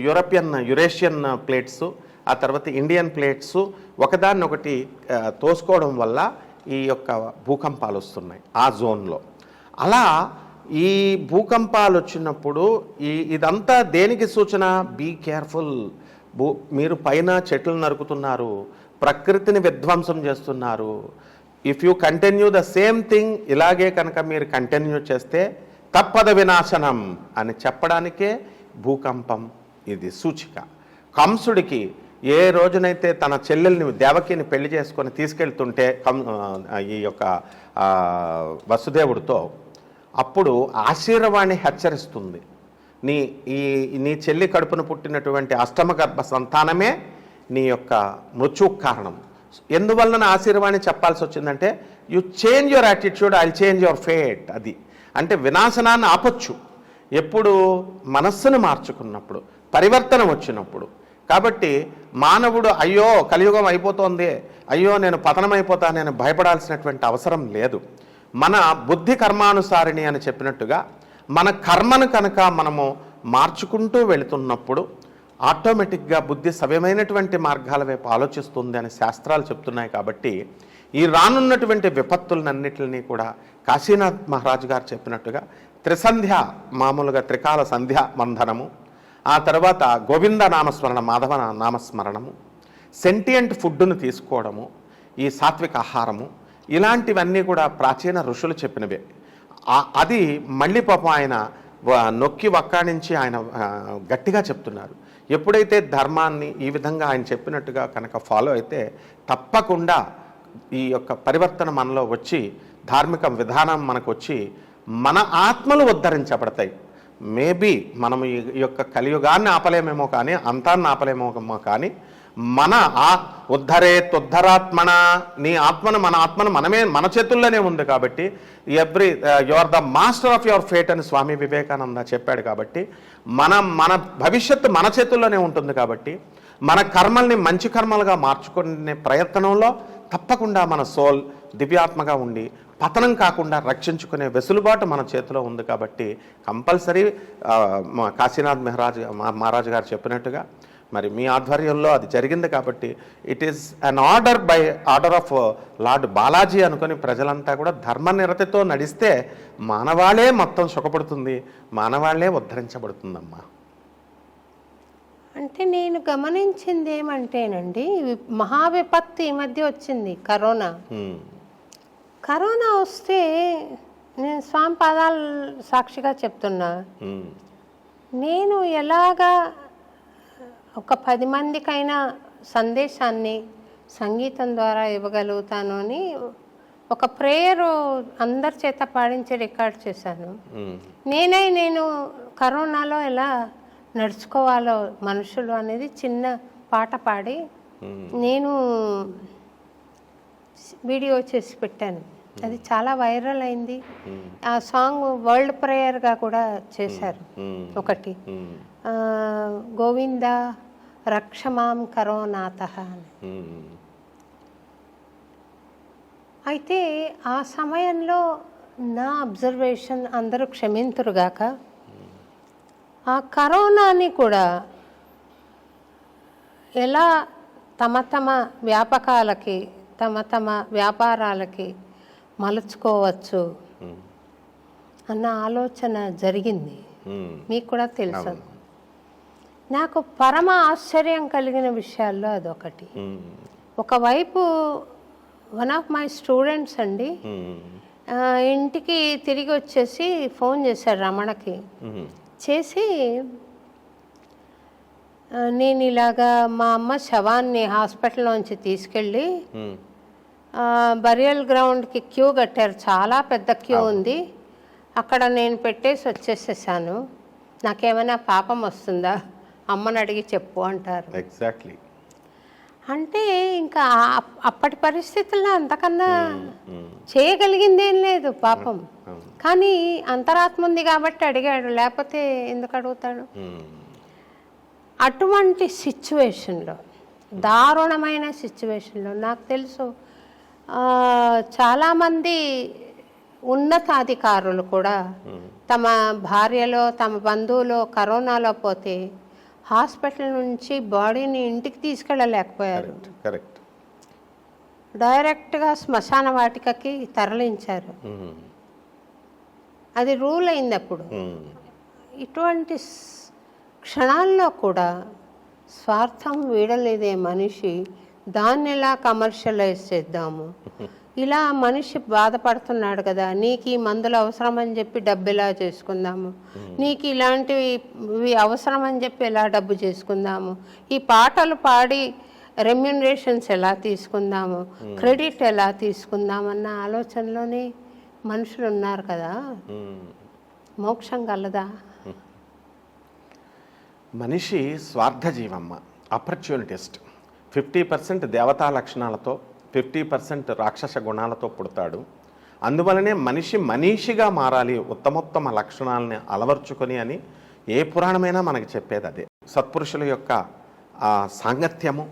యురేషియన్ ప్లేట్స్, ఆ తర్వాత ఇండియన్ ప్లేట్స్ ఒకదాన్ని ఒకటి తోసుకోవడం వల్ల ఈ యొక్క భూకంపాలు వస్తున్నాయి ఆ జోన్లో. అలా ఈ భూకంపాలు వచ్చినప్పుడు ఇదంతా దేనికి సూచన? Be careful. మీరు పైన చెట్లు నరుకుతున్నారు, ప్రకృతిని విధ్వంసం చేస్తున్నారు. If you continue the same thing, ఇలాగే కనుక మీరు కంటిన్యూ చేస్తే తప్పద వినాశనం అని చెప్పడానికే భూకంపం ఇది సూచిక. కంసుడికి ఏ రోజునైతే తన చెల్లెల్ని దేవకిని పెళ్లి చేసుకొని తీసుకెళ్తుంటే ఈ యొక్క వసుదేవుడితో, అప్పుడు ఆశీర్వాణి హెచ్చరిస్తుంది, నీ చెల్లి కడుపున పుట్టినటువంటి అష్టమ గర్భ సంతానమే నీ యొక్క మృత్యుకు కారణం. ఎందువలన ఆశీర్వాణి చెప్పాల్సి వచ్చిందంటే, you change your attitude, I change your fate. అది అంటే వినాశనాన్ని ఆపొచ్చు ఎప్పుడు? మనస్సును మార్చుకున్నప్పుడు, పరివర్తన వచ్చినప్పుడు. కాబట్టి మానవుడు అయ్యో కలియుగం అయిపోతోంది, అయ్యో నేను పతనమైపోతాను నేను భయపడాల్సినటువంటి అవసరం లేదు. మన బుద్ధి కర్మానుసారిణి అని చెప్పినట్టుగా మన కర్మను కనుక మనము మార్చుకుంటూ వెళుతున్నప్పుడు ఆటోమేటిక్గా బుద్ధి సవ్యమైనటువంటి మార్గాల వైపు ఆలోచిస్తుంది అని శాస్త్రాలు చెప్తున్నాయి. కాబట్టి ఈ రానున్నటువంటి విపత్తులన్నిటిని కూడా కాశీనాథ్ మహారాజు గారు చెప్పినట్టుగా త్రిసంధ్య, మామూలుగా త్రికాల సంధ్య వందనము, ఆ తర్వాత గోవింద నామస్మరణ, మాధవ నామస్మరణము, సెంటియంట్ ఫుడ్డును తీసుకోవడము, ఈ సాత్విక ఆహారము, ఇలాంటివన్నీ కూడా ప్రాచీన ఋషులు చెప్పినవే. అది మళ్ళీ పాపం ఆయన నొక్కి వక్కాణించి ఆయన గట్టిగా చెప్తున్నారు. ఎప్పుడైతే ధర్మాన్ని ఈ విధంగా ఆయన చెప్పినట్టుగా కనుక ఫాలో అయితే తప్పకుండా ఈ యొక్క పరివర్తన మనలో వచ్చి, ధార్మిక విధానం మనకు వచ్చి మన ఆత్మలు ఉద్ధరించబడతాయి. మేబీ మనం ఈ యొక్క కలియుగాన్ని ఆపలేమేమో కానీ, అంతాన్ని ఆపలేమేమో కానీ, మన ఉద్ధరాత్మన, నీ ఆత్మను, మన ఆత్మను మన చేతుల్లోనే ఉంది. కాబట్టి you are the master of your fate అని స్వామి వివేకానంద చెప్పాడు. కాబట్టి మన భవిష్యత్తు మన చేతుల్లోనే ఉంటుంది. కాబట్టి మన కర్మల్ని మంచి కర్మలుగా మార్చుకునే ప్రయత్నంలో తప్పకుండా మన సోల్ దివ్యాత్మగా ఉండి పతనం కాకుండా రక్షించుకునే వెసులుబాటు మన చేతిలో ఉంది. కాబట్టి కంపల్సరీ కాశీనాథ్ మహారాజు గారు చెప్పినట్టుగా మరి మీ ఆధ్వర్యంలో అది జరిగింది. కాబట్టి it is an order of lord Balaji అనుకుని ప్రజలంతా కూడా ధర్మనిరతితో నడిస్తే మానవాళే మొత్తం సుఖపడుతుంది, మానవాళే ఉద్ధరించబడుతుందమ్మా. అంటే నేను గమనించింది ఏమంటేనండి, మహావిపత్తు ఈ మధ్య వచ్చింది, కరోనా వస్తే నేను స్వామి పాదాలు సాక్షిగా చెప్తున్నా, నేను ఎలాగా ఒక 10 మందికైనా సందేశాన్ని సంగీతం ద్వారా ఇవ్వగలుగుతాను అని ఒక ప్రేయరు అందరి చేత పాడించి రికార్డ్ చేశాను. మ్మ్. నేను కరోనాలో ఎలా నడుచుకోవాలో మనుషులు అనేది చిన్న పాట పాడి నేను వీడియో చేసి పెట్టాను. అది చాలా వైరల్ అయింది. ఆ సాంగ్ వరల్డ్ ప్రేయర్గా కూడా చేశారు. ఒకటి గోవింద రక్షమాం కరోనాతః అని. అయితే ఆ సమయంలో నా అబ్జర్వేషన్, అందరూ క్షమింతురుగాక, ఆ కరోనాని కూడా ఎలా తమ తమ వ్యాపకాలకి, తమ తమ వ్యాపారాలకి మలుచుకోవచ్చు అన్న ఆలోచన జరిగింది. మీకు కూడా తెలుసు. నాకు పరమ ఆశ్చర్యం కలిగిన విషయాల్లో అదొకటి. ఒకవైపు వన్ ఆఫ్ మై స్టూడెంట్స్ అండి ఇంటికి తిరిగి వచ్చేసి ఫోన్ చేశాడు రమణకి. చేసి నేను ఇలాగా మా అమ్మ శవాన్ని హాస్పిటల్లోంచి తీసుకెళ్ళి బరియల్ గ్రౌండ్కి క్యూ కట్టారు, చాలా పెద్ద క్యూ ఉంది, అక్కడ నేను పెట్టేసి వచ్చేసేసాను, నాకేమైనా పాపం వస్తుందా అమ్మని అడిగి చెప్పు అంటారు. ఎగ్జాక్ట్లీ. అంటే ఇంకా అప్పటి పరిస్థితుల్లో అంతకన్నా చేయగలిగిందేం లేదు పాపం. కానీ అంతరాత్మ ఉంది కాబట్టి అడిగాడు, లేకపోతే ఎందుకు అడుగుతాడు? అటువంటి సిచ్యువేషన్లో, దారుణమైన సిచ్యువేషన్లో నాకు తెలుసు చాలామంది ఉన్నతాధికారులు కూడా తమ భార్యలో, తమ బంధువులో కరోనాలో పోతే హాస్పిటల్ నుంచి బాడీని ఇంటికి తీసుకెళ్ళలేకపోయారు. కరెక్ట్. డైరెక్ట్గా శ్మశాన వాటికకి తరలించారు. అది రూల్ అయింది అప్పుడు. ఇటువంటి క్షణాల్లో కూడా స్వార్థం వీడలేదే మనిషి, దాన్ని ఎలా కమర్షియలైజ్ చేద్దాము, ఇలా మనిషి బాధపడుతున్నాడు కదా, నీకు ఈ మందులు అవసరం అని చెప్పి డబ్బు ఎలా చేసుకుందాము, నీకు ఇలాంటివి అవసరం అని చెప్పి ఎలా డబ్బు చేసుకుందాము, ఈ పాటలు పాడి రెమ్యునరేషన్స్ ఎలా తీసుకుందాము, క్రెడిట్ ఎలా తీసుకుందామన్న ఆలోచనలోనే మనుషులు ఉన్నారు కదా. మోక్షం కలదా? మనిషి స్వార్థ జీవమ్మ, ఆపర్చునిటిస్ట్. 50% దేవతా లక్షణాలతో, 50% రాక్షస గుణాలతో పుడతాడు. అందువలనే మనిషి మనీషిగా మారాలి, ఉత్తమోత్తమ లక్షణాలని అలవర్చుకొని అని ఏ పురాణమైనా మనకి చెప్పేది అదే. సత్పురుషుల యొక్క సాంగత్యము.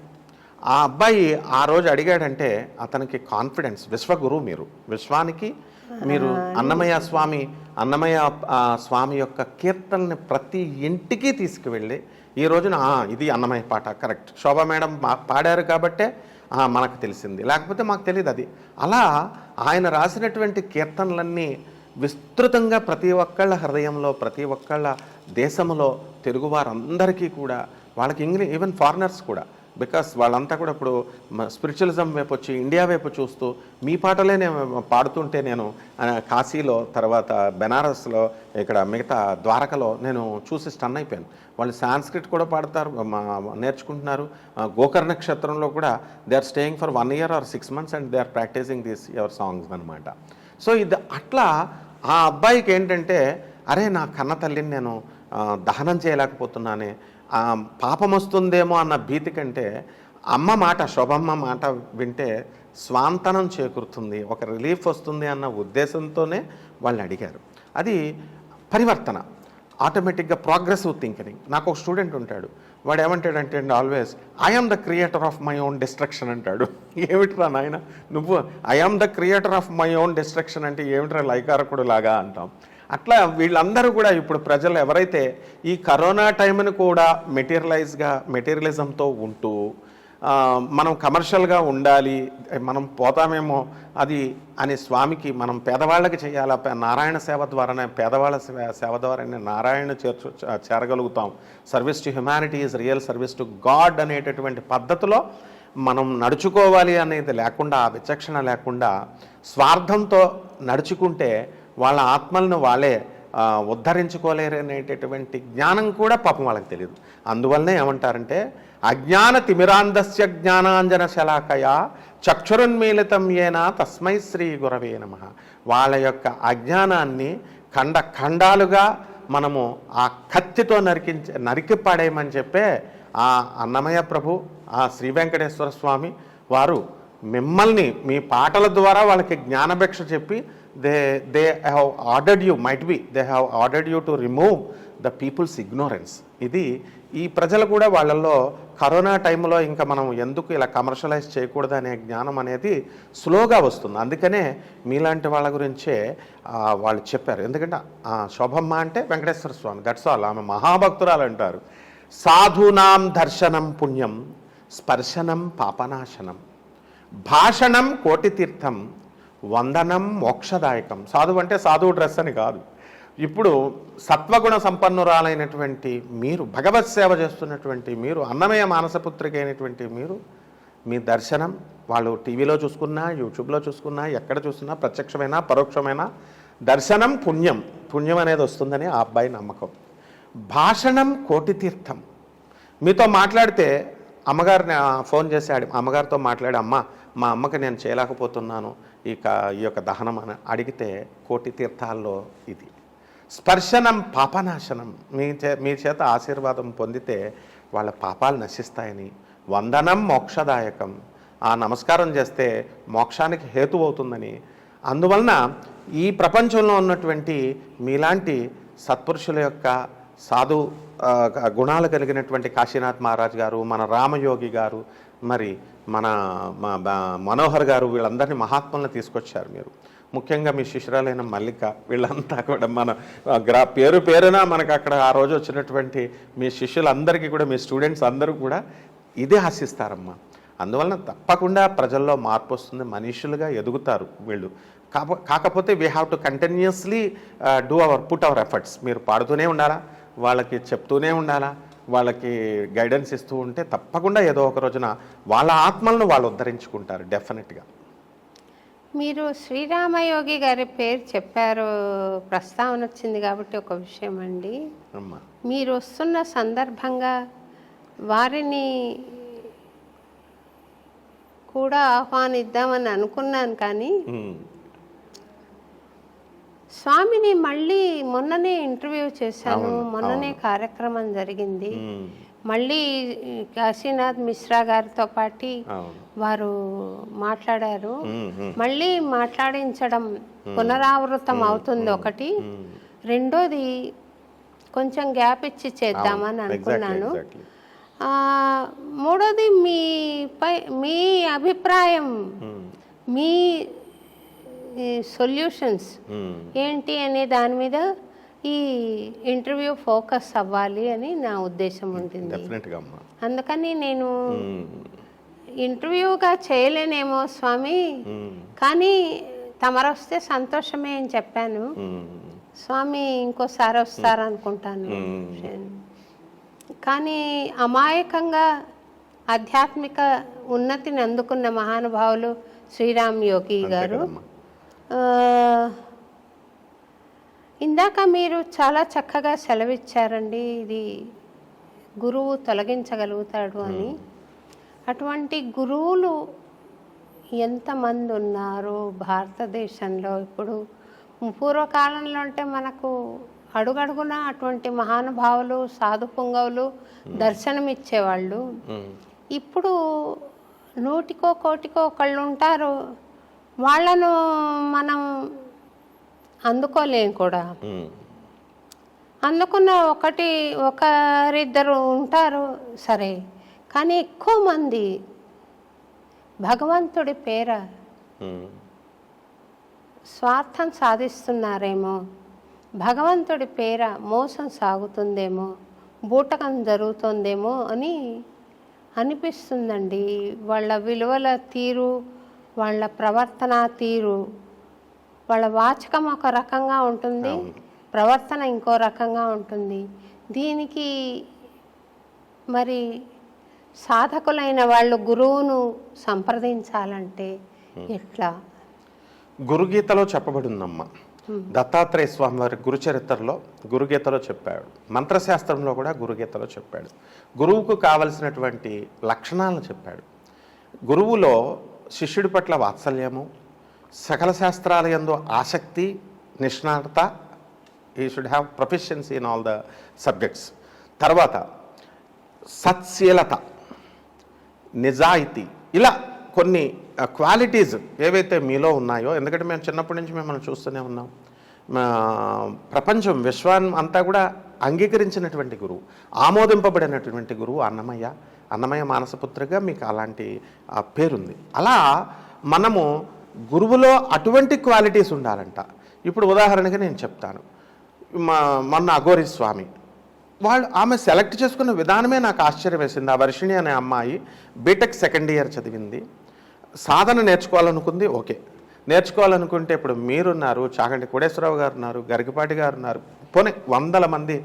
ఆ అబ్బాయి ఆ రోజు అడిగాడంటే అతనికి కాన్ఫిడెన్స్. విశ్వగురు మీరు, విశ్వానికి మీరు అన్నమయ్య స్వామి యొక్క కీర్తనని ప్రతి ఇంటికి తీసుకువెళ్ళి ఈ రోజున ఇది అన్నమయ్య పాట కరెక్ట్, శోభా మేడం పాడారు కాబట్టే మనకు తెలిసింది, లేకపోతే మాకు తెలియదు అది. అలా ఆయన రాసినటువంటి కీర్తనలన్నీ విస్తృతంగా ప్రతి ఒక్కళ్ళ హృదయంలో, ప్రతి ఒక్కళ్ళ దేశంలో, తెలుగువారందరికీ కూడా, వాళ్ళకి ఈవెన్ ఫారినర్స్ కూడా, బికాస్ వాళ్ళంతా కూడా ఇప్పుడు స్పిరిచువలిజం వైపు వచ్చి ఇండియా వైపు చూస్తూ మీ పాటలే నేను పాడుతుంటే, నేను కాశీలో, తర్వాత బెనారస్లో, ఇక్కడ మిగతా ద్వారకలో నేను చూసి స్టన్ అయిపోయాను. వాళ్ళు సాంస్క్రిట్ కూడా పాడతారు, నేర్చుకుంటున్నారు. గోకర్ణ క్షేత్రంలో కూడా they are staying for 1 year or 6 months and they are practising these your songs అనమాట. సో ఇది అట్లా ఆ అబ్బాయికి ఏంటంటే, అరే నా కన్న తల్లిని నేను దహనం చేయలేకపోతున్నానే, పాపం వస్తుందేమో అన్న భీతి కంటే అమ్మ మాట, శోభమ్మ మాట వింటే స్వాంతనం చేకూరుతుంది, ఒక రిలీఫ్ వస్తుంది అన్న ఉద్దేశంతోనే వాళ్ళు అడిగారు. అది పరివర్తన, ఆటోమేటిక్గా ప్రోగ్రెసివ్ థింకింగ్. నాకు ఒక స్టూడెంట్ ఉంటాడు, వాడు ఏమంటాడంటే always I am the creator of my own destruction అంటాడు. ఏమిట్రా నాయన నువ్వు I am the creator of my own destruction అంటే ఏమిట్రా, లైకారకుడు లాగా అంటాం. అట్లా వీళ్ళందరూ కూడా ఇప్పుడు ప్రజలు ఎవరైతే ఈ కరోనా టైంను కూడా మెటీరియలిజంతో ఉంటూ మనం కమర్షియల్గా ఉండాలి, మనం పోతామేమో అది అని స్వామికి మనం పేదవాళ్ళకి చేయాలా, నారాయణ సేవ ద్వారానే, పేదవాళ్ళ సేవ ద్వారానే నారాయణ చేరగలుగుతాం, service to humanity is real service to God అనేటటువంటి పద్ధతిలో మనం నడుచుకోవాలి అనేది లేకుండా, ఆ విచక్షణ లేకుండా స్వార్థంతో నడుచుకుంటే వాళ్ళ ఆత్మలను వాళ్ళే ఉద్ధరించుకోలేరు అనేటటువంటి జ్ఞానం కూడా పాపం వాళ్ళకి తెలియదు. అందువల్లనే ఏమంటారంటే అజ్ఞాన తిమిరాంధస్య జ్ఞానాంజన శలాకయా చక్షురున్మీలితం ఏనా తస్మై శ్రీ గురవే నమః. వాళ్ళ యొక్క అజ్ఞానాన్ని ఖండాలుగా మనము ఆ కత్తితో నరికి పడేయమని చెప్పే ఆ అన్నమయ్య ప్రభు, ఆ శ్రీ వెంకటేశ్వర స్వామి వారు మిమ్మల్ని మీ పాటల ద్వారా వాళ్ళకి జ్ఞానభిక్ష చెప్పి they have ordered you, might be they have ordered you to remove the people's ignorance. ఇది ఈ ప్రజలు కూడా వాళ్ళల్లో కరోనా టైంలో ఇంకా మనం ఎందుకు ఇలా కమర్షియలైజ్ చేయకూడదు అనే జ్ఞానం అనేది స్లోగా వస్తుంది. అందుకనే మీలాంటి వాళ్ళ గురించే వాళ్ళు చెప్పారు. ఎందుకంటే శోభమ్మ అంటే వెంకటేశ్వర స్వామి, దట్స్ ఆల్. ఆమె మహాభక్తురాలు అంటారు. సాధూనాం దర్శనం పుణ్యం, స్పర్శనం పాపనాశనం, భాషణం కోటి తీర్థం, వందనం మోక్షదాయకం. సాధువు అంటే సాధువు డ్రెస్ అని కాదు. ఇప్పుడు సత్వగుణ సంపన్నురాలైనటువంటి మీరు, భగవత్ సేవ చేస్తున్నటువంటి మీరు, అన్నమయ్య మానసపుత్రిక అయినటువంటి మీరు, మీ దర్శనం వాళ్ళు టీవీలో చూసుకున్నా, యూట్యూబ్లో చూసుకున్నా, ఎక్కడ చూసినా ప్రత్యక్షమైనా పరోక్షమైనా దర్శనం పుణ్యం, పుణ్యం అనేది వస్తుందని ఆ అబ్బాయి నమ్మకం. భాషణం కోటి తీర్థం. మీతో మాట్లాడితే అమ్మగారిని ఫోన్ చేసి అమ్మగారితో మాట్లాడి, అమ్మ మా అమ్మకి నేను చేయలేకపోతున్నాను ఈ యొక్క దహనం అని అడిగితే కోటి తీర్థాల్లో ఇది. స్పర్శనం పాపనాశనం. మీ చేత ఆశీర్వాదం పొందితే వాళ్ళ పాపాలు నశిస్తాయని. వందనం మోక్షదాయకం. ఆ నమస్కారం చేస్తే మోక్షానికి హేతు అవుతుందని. అందువలన ఈ ప్రపంచంలో ఉన్నటువంటి మీలాంటి సత్పురుషుల యొక్క సాధు గుణాలు కలిగినటువంటి కాశీనాథ్ మహారాజ్ గారు, మన రామయోగి గారు, మరి మన మనోహర్ గారు, వీళ్ళందరినీ మహాత్ములను తీసుకొచ్చారు మీరు. ముఖ్యంగా మీ శిష్యురాలైన మల్లిక, వీళ్ళంతా కూడా మన పేరున మనకు అక్కడ ఆ రోజు వచ్చినటువంటి మీ శిష్యులందరికీ కూడా, మీ స్టూడెంట్స్ అందరూ కూడా ఇదే ఆశిస్తారమ్మా. అందువలన తప్పకుండా ప్రజల్లో మార్పు వస్తుంది, మనుషులుగా ఎదుగుతారు వీళ్ళు. కాకపోతే we have to continuously put our efforts. మీరు పాడుతూనే ఉండాలా, వాళ్ళకి చెప్తూనే ఉండాలా, వాళ్ళకి గైడెన్స్ ఇస్తూ ఉంటే తప్పకుండా ఏదో ఒక రోజున వాళ్ళ ఆత్మలను వాళ్ళు ఉద్ధరించుకుంటారు డెఫినెట్గా. మీరు శ్రీరామయోగి గారి పేరు చెప్పారు, ప్రస్తావన వచ్చింది కాబట్టి ఒక విషయం అండి. అమ్మా, మీరు వస్తున్న సందర్భంగా వారిని కూడా ఆహ్వానిద్దామని అనుకున్నాను, కానీ స్వామిని మళ్ళీ మొన్ననే ఇంటర్వ్యూ చేశాను. మొన్ననే కార్యక్రమం జరిగింది. మళ్ళీ కాశీనాథ్ మిశ్రా గారితో పాటు వారు మాట్లాడారు. మళ్ళీ మాట్లాడించడం పునరావృతం అవుతుంది ఒకటి. రెండోది కొంచెం గ్యాప్ ఇచ్చి చేద్దామని అనుకున్నాను. మూడోది మీ అభిప్రాయం, మీ సొల్యూషన్స్ ఏంటి అనే దాని మీద ఈ ఇంటర్వ్యూ ఫోకస్ అవ్వాలి అని నా ఉద్దేశం ఉంటుంది. అందుకని నేను ఇంటర్వ్యూగా చేయలేనేమో స్వామి, కానీ తమరొస్తే సంతోషమే అని చెప్పాను. స్వామి ఇంకోసారి వస్తారనుకుంటాను. కానీ అమాయకంగా ఆధ్యాత్మిక ఉన్నతిని అందుకున్న మహానుభావులు శ్రీరామ్ యోగి గారు. ఇందాక మీరు చాలా చక్కగా సెలవిచ్చారండి, ఇది గురువు తొలగించగలుగుతాడు అని. అటువంటి గురువులు ఎంతమంది ఉన్నారు భారతదేశంలో? ఇప్పుడు పూర్వకాలంలో అంటే మనకు అడుగడుగున అటువంటి మహానుభావులు, సాధు పుంగవులు దర్శనమిచ్చేవాళ్ళు. ఇప్పుడు 100కో 100కో ఒకళ్ళు ఉంటారు, వాళ్ళను మనం అందుకోలేం కూడా. అందుకున్న ఒకరిద్దరు ఉంటారు సరే, కానీ ఎక్కువ మంది భగవంతుడి పేర స్వార్థం సాధిస్తున్నారేమో, భగవంతుడి పేర మోసం సాగుతుందేమో, బూటకం జరుగుతుందేమో అని అనిపిస్తుందండి. వాళ్ళ విలువల తీరు, వాళ్ళ ప్రవర్తన తీరు, వాళ్ళ వాచకం ఒక రకంగా ఉంటుంది, ప్రవర్తన ఇంకో రకంగా ఉంటుంది. దీనికి మరి సాధకులైన వాళ్ళు గురువును సంప్రదించాలంటే ఎట్లా? గురుగీతలో చెప్పబడిందమ్మా, దత్తాత్రేయ స్వామి వారి గురుచరిత్రలో గురుగీతలో చెప్పాడు, మంత్రశాస్త్రంలో కూడా గురుగీతలో చెప్పాడు, గురువుకు కావలసినటువంటి లక్షణాలను చెప్పాడు. గురువులో శిష్యుడి పట్ల వాత్సల్యము, సకల శాస్త్రాల యందు ఆసక్తి, నిష్ణాతత, ఈ should have proficiency in all the subjects. తర్వాత సత్శీలత, నిజాయితీ, ఇలా కొన్ని క్వాలిటీస్ ఏవైతే మీలో ఉన్నాయో, ఎందుకంటే మేము చిన్నప్పటి నుంచి మిమ్మల్ని చూస్తూనే ఉన్నాం. ప్రపంచం విశ్వాన్ని అంతా కూడా అంగీకరించినటువంటి గురువు, ఆమోదింపబడినటువంటి గురువు అన్నమయ్య మానసపుత్రగా మీకు అలాంటి పేరుంది. అలా మనము గురువులో అటువంటి క్వాలిటీస్ ఉండాలంట. ఇప్పుడు ఉదాహరణగా నేను చెప్తాను, మొన్న అఘోరి స్వామి ఆమె సెలెక్ట్ చేసుకున్న విధానమే నాకు ఆశ్చర్యం వేసింది. ఆ వర్షిణి అనే అమ్మాయి బీటెక్ సెకండ్ ఇయర్ చదివింది, సాధన నేర్చుకోవాలనుకుంది. ఓకే, నేర్చుకోవాలనుకుంటే ఇప్పుడు మీరున్నారు, చాగంటి కోటేశ్వరరావు గారు ఉన్నారు, గరికపాటి గారు ఉన్నారు, పోనీ 100 మంది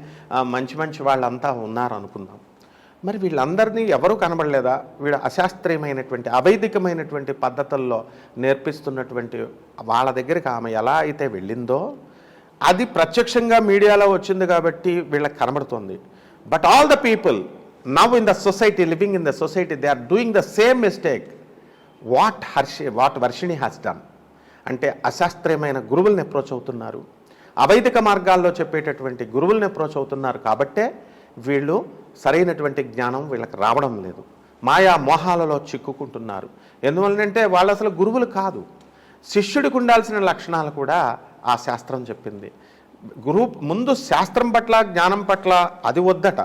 మంచి వాళ్ళంతా ఉన్నారు అనుకుందాం. మరి వీళ్ళందరినీ ఎవరూ కనబడలేదా? వీడు అశాస్త్రీయమైనటువంటి అవైదికమైనటువంటి పద్ధతుల్లో నేర్పిస్తున్నటువంటి వాళ్ళ దగ్గరికి ఆమె ఎలా అయితే వెళ్ళిందో అది ప్రత్యక్షంగా మీడియాలో వచ్చింది కాబట్టి వీళ్ళకి కనబడుతుంది. But all the people now in the society, living in the society, they are doing the same mistake what Varshini has done. అంటే అశాస్త్రీయమైన గురువుల్ని అప్రోచ్ అవుతున్నారు, అవైదిక మార్గాల్లో చెప్పేటటువంటి గురువుల్ని అప్రోచ్ అవుతున్నారు. కాబట్టే వీళ్ళు సరైనటువంటి జ్ఞానం వీళ్ళకి రావడం లేదు, మాయా మోహాలలో చిక్కుకుంటున్నారు. ఎందువల్లంటే వాళ్ళు అసలు గురువులు కాదు. శిష్యుడికి ఉండాల్సిన లక్షణాలు కూడా ఆ శాస్త్రం చెప్పింది. ముందు శాస్త్రం పట్ల, జ్ఞానం పట్ల అది వద్దట,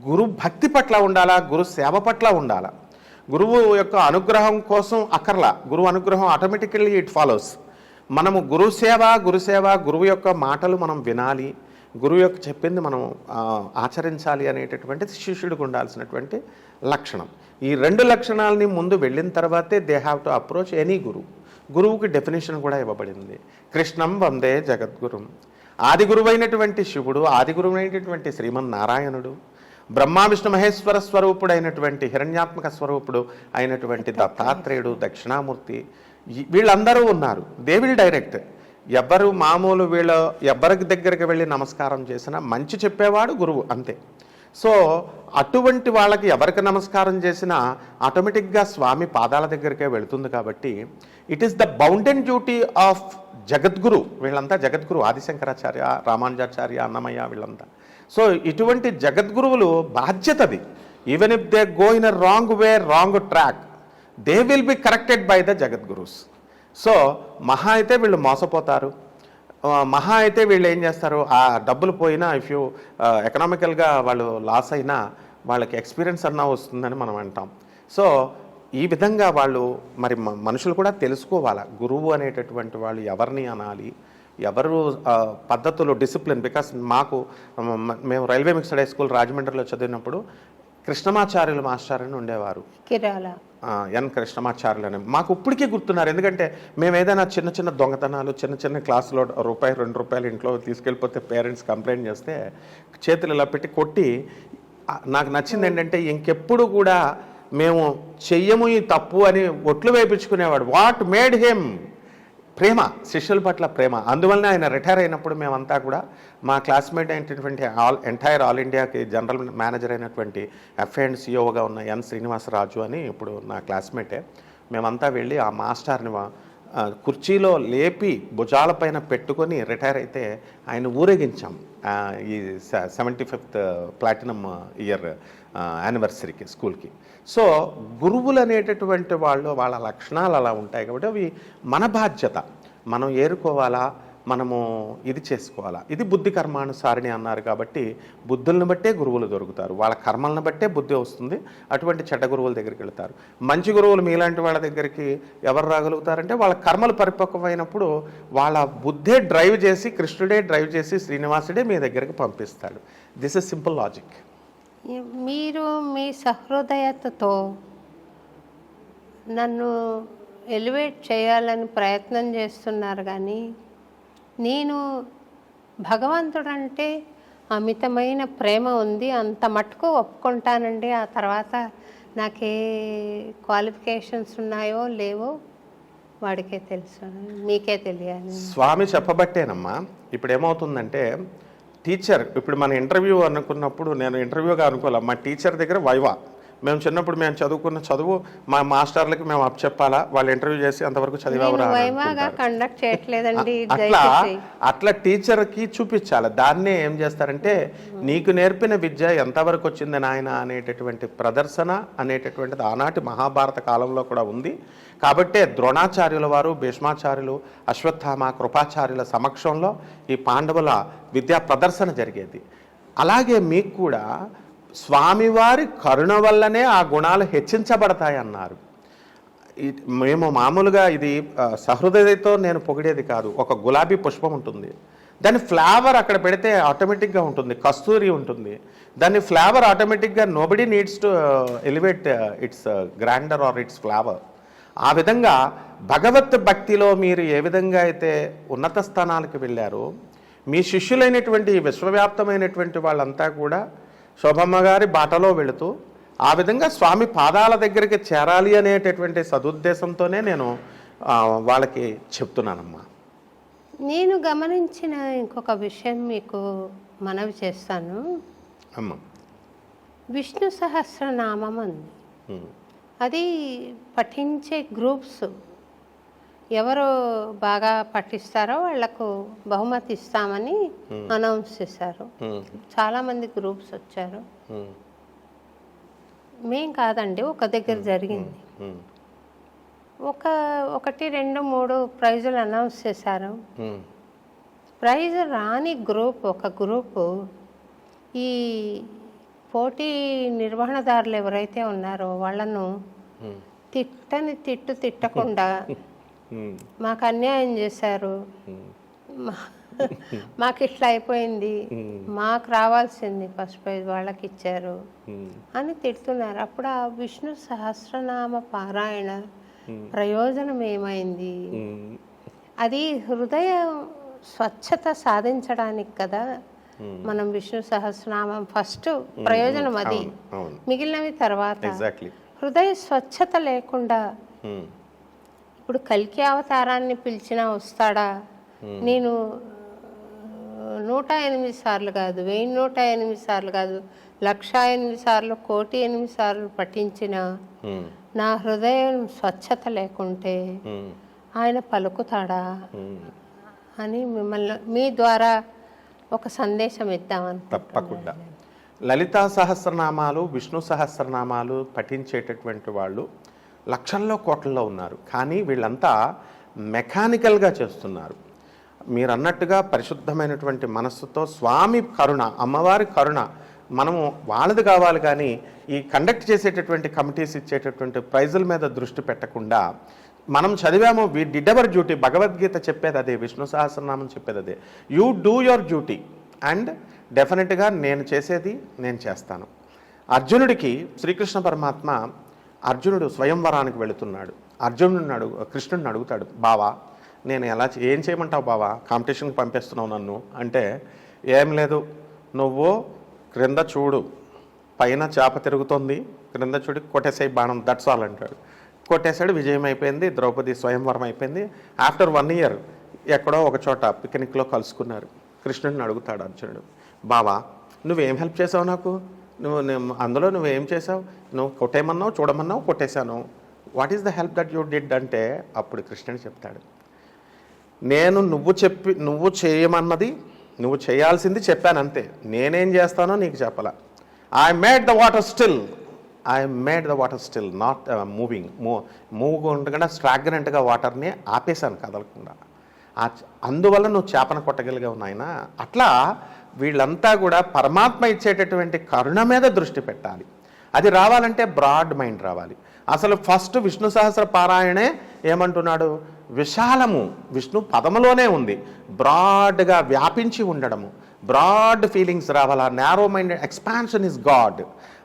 గురు భక్తి పట్ల ఉండాలా, గురు సేవ పట్ల ఉండాలా. గురువు యొక్క అనుగ్రహం కోసం అక్కర్లా, గురువు అనుగ్రహం ఆటోమేటికల్లీ ఇట్ ఫాలోస్. మనము గురువు యొక్క మాటలు మనం వినాలి, గురువు యొక్క చెప్పింది మనం ఆచరించాలి అనేటటువంటిది శిష్యుడికి ఉండాల్సినటువంటి లక్షణం. ఈ 2 లక్షణాలని ముందు వెళ్ళిన తర్వాతే they have to approach any గురువుకి డెఫినేషన్ కూడా ఇవ్వబడింది. కృష్ణం వందే జగద్గురుం. ఆది గురువైనటువంటి శివుడు, ఆది గురువైనటువంటి శ్రీమన్నారాయణుడు, బ్రహ్మ విష్ణు మహేశ్వర స్వరూపుడైనటువంటి హిరణ్యాత్మక స్వరూపుడు అయినటువంటి దత్తాత్రేయుడు, దక్షిణామూర్తి, వీళ్ళందరూ ఉన్నారు. They will direct. ఎవరు మామూలు ఎవరికి దగ్గరికి వెళ్ళి నమస్కారం చేసినా మంచి చెప్పేవాడు గురువు, అంతే. సో అటువంటి వాళ్ళకి ఎవరికి నమస్కారం చేసినా ఆటోమేటిక్గా స్వామి పాదాల దగ్గరికే వెళుతుంది. కాబట్టి it is the bounden duty of Jagadguru. వీళ్ళంతా జగద్గురు, ఆదిశంకరాచార్య, రామానుజాచార్య, అన్నమయ్య, వీళ్ళంతా. సో ఇటువంటి జగద్గురువులు బాధ్యతది. Even if they go in a wrong way, wrong track, they will be corrected by the Jagadgurus. So మహా అయితే వీళ్ళు మోసపోతారు, మహా అయితే వీళ్ళు ఏం చేస్తారు, ఆ డబ్బులు పోయినా, ఇఫ్ యూ ఎకనామికల్గా వాళ్ళు లాస్ అయినా వాళ్ళకి ఎక్స్పీరియన్స్ అన్నా వస్తుందని మనం అంటాం. సో ఈ విధంగా వాళ్ళు మరి మనుషులు కూడా తెలుసుకోవాలా, గురువు అనేటటువంటి వాళ్ళు ఎవరిని అనాలి, ఎవరు పద్ధతులు, డిసిప్లిన్. బికాస్ మేము రైల్వే మిక్స్డ్ హై స్కూల్ రాజమండ్రిలో చదివినప్పుడు కృష్ణమాచార్యులు మాస్టర్ అని ఉండేవారు, ఎన్ కృష్ణమాచార్యులు అని. మాకు ఇప్పటికీ గుర్తున్నారు. ఎందుకంటే మేము ఏదైనా చిన్న దొంగతనాలు, చిన్న క్లాసులో ₹1, ₹2 ఇంట్లో తీసుకెళ్ళిపోతే పేరెంట్స్ కంప్లైంట్ చేస్తే చేతులు ఇలా పెట్టి కొట్టి, నాకు నచ్చింది ఏంటంటే ఇంకెప్పుడు కూడా మేము చెయ్యము ఈ తప్పు అని ఒట్లు వేయించుకునేవాడు. వాట్ మేడ్ హిమ్ ప్రేమ, శిష్యుల పట్ల ప్రేమ. అందువలన ఆయన రిటైర్ అయినప్పుడు మేమంతా కూడా మా క్లాస్మేట్ అయినటువంటి ఎంటైర్ ఆల్ ఇండియాకి జనరల్ మేనేజర్ అయినటువంటి FA&COగా ఉన్న ఎన్ శ్రీనివాసరాజు అని ఇప్పుడు నా క్లాస్మేటే, మేమంతా వెళ్ళి ఆ మాస్టర్ని కుర్చీలో లేపి భుజాలపైన పెట్టుకొని రిటైర్ అయితే ఆయన ఊరేగించాం ఈ 75th ప్లాటినం ఇయర్ యానివర్సరీకి స్కూల్కి. సో గురువులు అనేటటువంటి వాళ్ళ లక్షణాలు అలా ఉంటాయి కాబట్టి అవి మన బాధ్యత, మనం ఏరుకోవాలా, మనము ఇది చేసుకోవాలా. ఇది బుద్ధి కర్మానుసారిణి అన్నారు కాబట్టి బుద్ధులను బట్టే గురువులు దొరుకుతారు, వాళ్ళ కర్మలను బట్టే బుద్ధి వస్తుంది. అటువంటి చెడ్డ గురువుల దగ్గరికి వెళ్తారు. మంచి గురువులు మీలాంటి వాళ్ళ దగ్గరికి ఎవరు రాగలుగుతారంటే వాళ్ళ కర్మలు పరిపక్వమైనప్పుడు వాళ్ళ బుద్ధే డ్రైవ్ చేసి, కృష్ణుడే డ్రైవ్ చేసి, శ్రీనివాసుడే మీ దగ్గరికి పంపిస్తాడు. This is simple logic. మీరు మీ సహృదయతతో నన్ను ఎలివేట్ చేయాలని ప్రయత్నం చేస్తున్నారు, కానీ నేను భగవంతుడంటే అమితమైన ప్రేమ ఉంది, అంత మటుకు ఒప్పుకుంటానండి. ఆ తర్వాత నాకే క్వాలిఫికేషన్స్ ఉన్నాయో లేవో వాడికే తెలుసు, మీకే తెలియాలి. స్వామి చెప్పబట్టేనమ్మా. ఇప్పుడు ఏమవుతుందంటే టీచర్, ఇప్పుడు మన ఇంటర్వ్యూ అనుకున్నప్పుడు నేను ఇంటర్వ్యూగా అనుకోలే, మా టీచర్ దగ్గర వైవా. మేము చిన్నప్పుడు మేము చదువుకున్న చదువు మా మాస్టర్లకి మేము అప్ చెప్పాలా, వాళ్ళు ఇంటర్వ్యూ చేసి అంతవరకు చదివారా వైవాగా కండక్ట్ చేయట్లేదండి. అట్లా టీచర్కి చూపించాలి. దాన్నే ఏం చేస్తారంటే నీకు నేర్పిన విద్య ఎంతవరకు వచ్చింది నాయన అనేటటువంటి ప్రదర్శన అనేటటువంటిది ఆనాటి మహాభారత కాలంలో కూడా ఉంది. కాబట్టే ద్రోణాచార్యుల వారు, భీష్మాచార్యులు, అశ్వత్థామ, కృపాచార్యుల సమక్షంలో ఈ పాండవుల విద్యా ప్రదర్శన జరిగేది. అలాగే మీకు కూడా స్వామివారి కరుణ వల్లనే ఆ గుణాలు హెచ్చించబడతాయి అన్నారు. మేము మామూలుగా ఇది సహృదయతో నేను పొగిడేది కాదు. ఒక గులాబీ పుష్పం ఉంటుంది, దాని ఫ్లేవర్ అక్కడ పెడితే ఆటోమేటిక్గా ఉంటుంది, కస్తూరి ఉంటుంది, దాని ఫ్లేవర్ ఆటోమేటిక్గా nobody needs to elevate its grandeur or its flavour. ఆ విధంగా భగవత్ భక్తిలో మీరు ఏ విధంగా అయితే ఉన్నత స్థానాలకు వెళ్ళారో, మీ శిష్యులైనటువంటి విశ్వవ్యాప్తమైనటువంటి వాళ్ళంతా కూడా శోభమ్మ గారి బాటలో వెళుతూ ఆ విధంగా స్వామి పాదాల దగ్గరికి చేరాలి అనేటటువంటి సదుద్దేశంతోనే నేను వాళ్ళకి చెప్తున్నానమ్మా. నేను గమనించిన ఇంకొక విషయం మీకు మనవి చేస్తాను అమ్మా. విష్ణు సహస్రనామం ఉంది, అది పఠించే గ్రూప్స్ ఎవరు బాగా పఠిస్తారో వాళ్లకు బహుమతి ఇస్తామని అనౌన్స్ చేశారు. చాలామంది గ్రూప్స్ వచ్చారు. మేం కాదండి, ఒక దగ్గర జరిగింది. 1, 2, 3 ప్రైజులు అనౌన్స్ చేశారు. ప్రైజ్ రాని గ్రూప్, ఒక గ్రూపు ఈ పోటీ నిర్వహణదారులు ఎవరైతే ఉన్నారో వాళ్ళను తిట్టకుండా మాకు అన్యాయం చేశారు, మాకు ఇట్లా అయిపోయింది, మాకు రావాల్సింది ఫస్ట్ ప్రైజ్ వాళ్ళకి ఇచ్చారు అని తిడుతున్నారు. అప్పుడు ఆ విష్ణు సహస్రనామ పారాయణ ప్రయోజనం ఏమైంది? అది హృదయ స్వచ్ఛత సాధించడానికి కదా మనం విష్ణు సహస్రనామం ఫస్ట్ ప్రయోజనం అది, మిగిలినవి తర్వాత. హృదయ స్వచ్ఛత లేకుండా ఇప్పుడు కల్కి అవతారాన్ని పిలిచినా వస్తాడా? నేను 108 సార్లు కాదు, 1108 సార్లు కాదు, 1,08 సార్లు, 1,08 సార్లు పఠించిన నా హృదయం స్వచ్ఛత లేకుంటే ఆయన పలుకుతాడా అని మిమ్మల్ని మీ ద్వారా ఒక సందేశం ఇద్దామని. తప్పకుండా. లలితా సహస్రనామాలు, విష్ణు సహస్రనామాలు పఠించేటటువంటి వాళ్ళు లక్షల్లో కోట్లలో ఉన్నారు. కానీ వీళ్ళంతా మెకానికల్గా చేస్తున్నారు. మీరు అన్నట్టుగా పరిశుద్ధమైనటువంటి మనస్సుతో స్వామి కరుణ, అమ్మవారి కరుణ మనము వాళ్ళది కావాలి. కానీ ఈ కండక్ట్ చేసేటటువంటి కమిటీస్ ఇచ్చేటటువంటి ప్రైజుల మీద దృష్టి పెట్టకుండా మనం చదివాము, we did our duty. Bhagavad Gita చెప్పేది అదే, విష్ణు సహస్రనామం చెప్పేది అదే. You do your duty and డెఫినెట్గా నేను చేసేది నేను చేస్తాను. అర్జునుడికి శ్రీకృష్ణ పరమాత్మ, అర్జునుడు స్వయంవరానికి వెళుతున్నాడు. కృష్ణుడిని అడుగుతాడు, బావా నేను ఏం చేయమంటావు బావా, కాంపిటీషన్కి పంపిస్తున్నావు నన్ను అంటే, ఏం లేదు నువ్వు క్రింద చూడు, పైన చేప తిరుగుతుంది, క్రింద చూడు, కొట్టేసాయి బాణం, దట్స్ ఆల్ అంటాడు. కొట్టేశాడు, విజయం అయిపోయింది, ద్రౌపది స్వయంవరం అయిపోయింది. ఆఫ్టర్ 1 year ఎక్కడో ఒక చోట పిక్నిక్లో కలుసుకున్నారు. కృష్ణుడిని అడుగుతాడు అర్జునుడు, బావా నువ్వేం హెల్ప్ చేసావు నాకు, అందులో నువ్వేం చేసావు, నువ్వు కొట్టేయమన్నావు, చూడమన్నావు, కొట్టేశాను, what is the help that you did అంటే, అప్పుడు కృష్ణుడు చెప్తాడు, నేను నువ్వు చేయమన్నది, నువ్వు చేయాల్సింది చెప్పాను అంతే, నేనేం చేస్తానో నీకు చెప్పాల. I made the water still not moving. Move ఉండకుండా స్ట్రాగ్నెంట్గా వాటర్ని ఆపేశాను కదలకుండా. అందువల్ల నువ్వు చేపను కొట్టగలిగావు నాయన. అట్లా వీళ్ళంతా కూడా పరమాత్మ ఇచ్చేటటువంటి కరుణ మీద దృష్టి పెట్టాలి. అది రావాలంటే బ్రాడ్ మైండ్ రావాలి. అసలు ఫస్ట్ విష్ణు సహస్ర పారాయణే ఏమంటున్నాడు, విశాలము, విష్ణు పదములోనే ఉంది, బ్రాడ్గా వ్యాపించి ఉండడము, బ్రాడ్ ఫీలింగ్స్ రావాలా. Narrow minded expansion is God,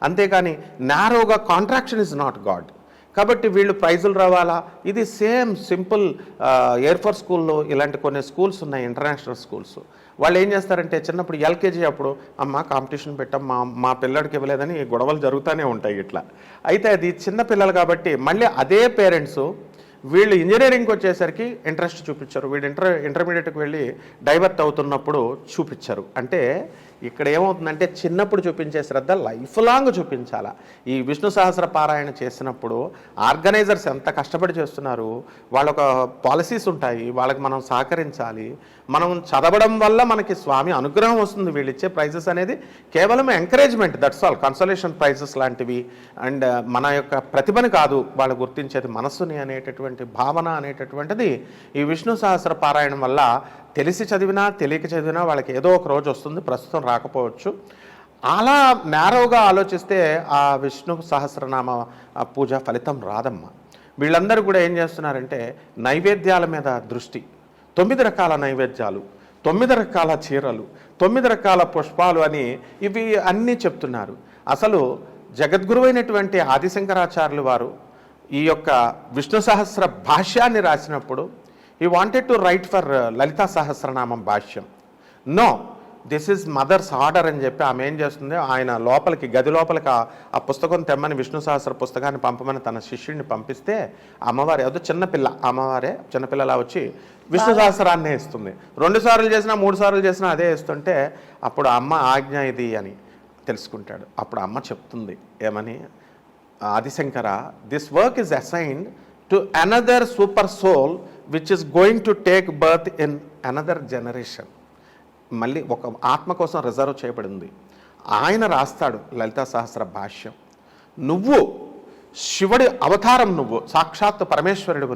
అంతేకాని నారోగా కాంట్రాక్షన్ ఇస్ నాట్ గాడ్. కాబట్టి వీళ్ళు ప్రైజులు రావాలా. ఇది సేమ్ సింపుల్ ఎయిర్ ఫోర్స్ స్కూల్లో ఇలాంటి కొన్ని స్కూల్స్ ఉన్నాయి, ఇంటర్నేషనల్ స్కూల్స్. వాళ్ళు ఏం చేస్తారంటే చిన్నప్పుడు ఎల్కేజీ అప్పుడు, అమ్మ కాంపిటీషన్ పెట్టాం, మా పిల్లడికి ఇవ్వలేదని గొడవలు జరుగుతూనే ఉంటాయి ఇట్లా. అయితే అది చిన్న పిల్లలు కాబట్టి మళ్ళీ అదే పేరెంట్స్ వీళ్ళు ఇంజనీరింగ్కి వచ్చేసరికి ఇంట్రెస్ట్ చూపించారు, వీళ్ళు ఇంటర్మీడియట్కి వెళ్ళి డైవర్ట్ అవుతున్నప్పుడు చూపించారు. అంటే ఇక్కడ ఏమవుతుందంటే చిన్నప్పుడు చూపించే శ్రద్ధ లైఫ్ లాంగ్ చూపించాలా. ఈ విష్ణు సహస్ర పారాయణ చేసినప్పుడు ఆర్గనైజర్స్ ఎంత కష్టపడి చేస్తున్నారు, వాళ్ళొక పాలసీస్ ఉంటాయి, వాళ్ళకి మనం సహకరించాలి. మనం చదవడం వల్ల మనకి స్వామి అనుగ్రహం వస్తుంది. వీళ్ళు ఇచ్చే ప్రైజెస్ అనేది కేవలం encouragement, that's all. Consolation prices లాంటివి. అండ్ మన యొక్క ప్రతిభని కాదు వాళ్ళు గుర్తించేది, మనస్సుని అనేటటువంటి భావన అనేటటువంటిది ఈ విష్ణు సహస్ర పారాయణం వల్ల తెలిసి చదివినా తెలియక చదివినా వాళ్ళకి ఏదో ఒక రోజు వస్తుంది, ప్రస్తుతం రాకపోవచ్చు. అలా నేరోగా ఆలోచిస్తే ఆ విష్ణు సహస్రనామ పూజ ఫలితం రాదమ్మా. వీళ్ళందరూ కూడా ఏం చేస్తున్నారంటే నైవేద్యాల మీద దృష్టి. 9 రకాల నైవేద్యాలు, 9 రకాల చీరలు, 9 రకాల పుష్పాలు అని ఇవి అన్నీ చెప్తున్నారు. అసలు జగద్గురువైనటువంటి ఆదిశంకరాచార్యులు వారు ఈ యొక్క విష్ణు సహస్ర భాష్యాన్ని రాసినప్పుడు he wanted to write for Lalita Sahasranamam భాష్యం. No, this is mother's order అని చెప్పి ఆమె ఏం చేస్తుంది, ఆయన లోపలికి గది లోపలికి ఆ పుస్తకం తెమ్మని విష్ణు సహస్ర పుస్తకాన్ని పంపమని తన శిష్యుడిని పంపిస్తే అమ్మవారి అదో చిన్నపిల్ల, అమ్మవారే చిన్నపిల్లలా వచ్చి విష్ణు సహస్రాన్నే ఇస్తుంది. 2 సార్లు చేసినా 3 సార్లు చేసినా అదే ఇస్తుంటే అప్పుడు అమ్మ ఆజ్ఞ ఇది అని తెలుసుకుంటాడు. అప్పుడు అమ్మ చెప్తుంది ఏమని, Adi Shankara, this work is assigned to another super soul which is going to take birth in another generation. మళ్ళీ ఒక ఆత్మ కోసం రిజర్వ్ చేయబడింది. ఆయన రాస్తాడు లలితా సహస్ర భాష్యం. నువ్వు శివుడి అవతారం, నువ్వు సాక్షాత్ పరమేశ్వరుడు,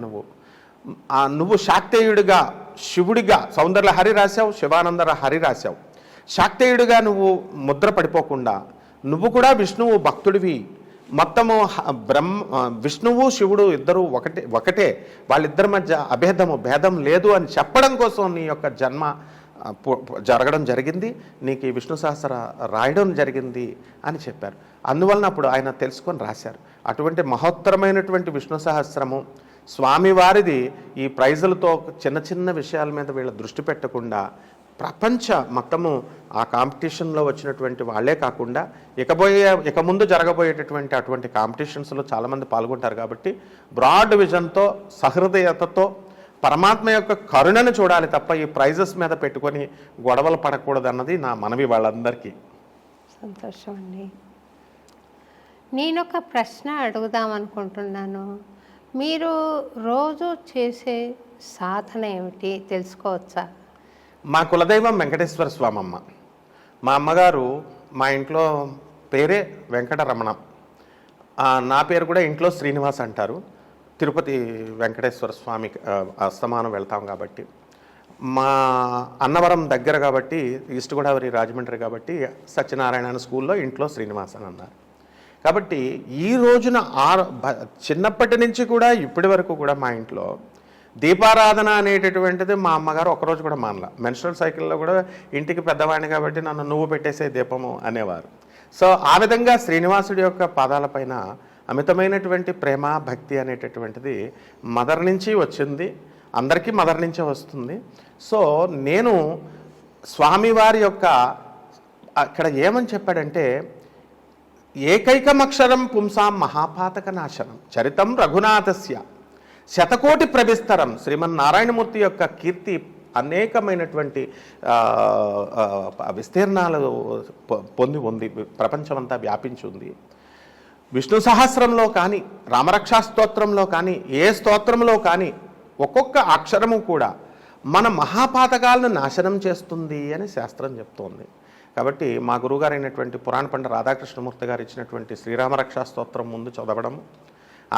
నువ్వు శాక్తేయుడిగా శివుడిగా సౌందర్య రాశావు, శివానంద హరి రాశావు. శాక్తేయుడిగా నువ్వు ముద్ర పడిపోకుండా నువ్వు కూడా విష్ణువు భక్తుడివి. మొత్తము విష్ణువు శివుడు ఇద్దరు ఒకటే, వాళ్ళిద్దరి మధ్య భేదం లేదు అని చెప్పడం కోసం నీ యొక్క జన్మ జరగడం జరిగింది, నీకు ఈ విష్ణు సహస్ర రాయడం జరిగింది అని చెప్పారు. అందువలన అప్పుడు ఆయన తెలుసుకొని రాశారు. అటువంటి మహోత్తరమైనటువంటి విష్ణు సహస్రము స్వామివారిది ఈ ప్రైజులతో చిన్న చిన్న విషయాల మీద వీళ్ళ దృష్టి పెట్టకుండా ప్రపంచ మొత్తము ఆ కాంపిటీషన్లో వచ్చినటువంటి వాళ్ళే కాకుండా ఇక ముందు జరగబోయేటటువంటి అటువంటి కాంపిటీషన్స్లో చాలామంది పాల్గొంటారు. కాబట్టి బ్రాడ్ విజన్తో సహృదయతతో పరమాత్మ యొక్క కరుణను చూడాలి తప్ప ఈ ప్రైజెస్ మీద పెట్టుకొని గొడవలు పడకూడదన్నది నా మనవి వాళ్ళందరికీ. సంతోషం అండి. నేనొక ప్రశ్న అడుగుదాం అనుకుంటున్నాను. మీరు రోజు చేసే సాధన ఏమిటి తెలుసుకోవచ్చా? మా కులదైవం వెంకటేశ్వర స్వామమ్మ. మా అమ్మగారు మా ఇంట్లో పేరే వెంకటరమణ, నా పేరు కూడా ఇంట్లో శ్రీనివాస్ అంటారు. తిరుపతి వెంకటేశ్వర స్వామి అస్తమానం వెళ్తాం కాబట్టి, మా అన్నవరం దగ్గర కాబట్టి ఈస్ట్ గోదావరి రాజమండ్రి కాబట్టి సత్యనారాయణ స్కూల్లో ఇంట్లో శ్రీనివాస్ అని అన్నారు. కాబట్టి ఈ రోజున చిన్నప్పటి నుంచి కూడా ఇప్పటి వరకు కూడా మా ఇంట్లో దీపారాధన అనేటటువంటిది మా అమ్మగారు ఒకరోజు కూడా మానల. మెన్స్ట్రల్ సైకిల్లో కూడా ఇంటికి పెద్దవాడిని కాబట్టి నన్ను నువ్వు పెట్టేసే దీపము అనేవారు. సో ఆ విధంగా శ్రీనివాసుడి యొక్క పాదాలపైన అమితమైనటువంటి ప్రేమ భక్తి అనేటటువంటిది మదర్ నుంచి వచ్చింది, అందరికీ మదర్ నుంచే వస్తుంది. సో నేను స్వామివారి యొక్క అక్కడ ఏమని చెప్పాడంటే, ఏకైకమక్షరం పుంసాం మహాపాతక నాశనం చరితం రఘునాథస్య శతకోటి ప్రవిస్తరం. శ్రీమన్నారాయణమూర్తి యొక్క కీర్తి అనేకమైనటువంటి విస్తీర్ణాలు పొంది ఉంది, ప్రపంచమంతా వ్యాపించి ఉంది. విష్ణు సహస్రంలో కానీ రామరక్షా స్తోత్రంలో కానీ ఏ స్తోత్రంలో కానీ ఒక్కొక్క అక్షరము కూడా మన మహాపాతకాలను నాశనం చేస్తుంది అని శాస్త్రం చెప్తోంది. కాబట్టి మా గురువుగారైనటువంటి పురాణ పండిత రాధాకృష్ణమూర్తి గారు ఇచ్చినటువంటి శ్రీరామరక్షా స్తోత్రం ముందు చదవడము,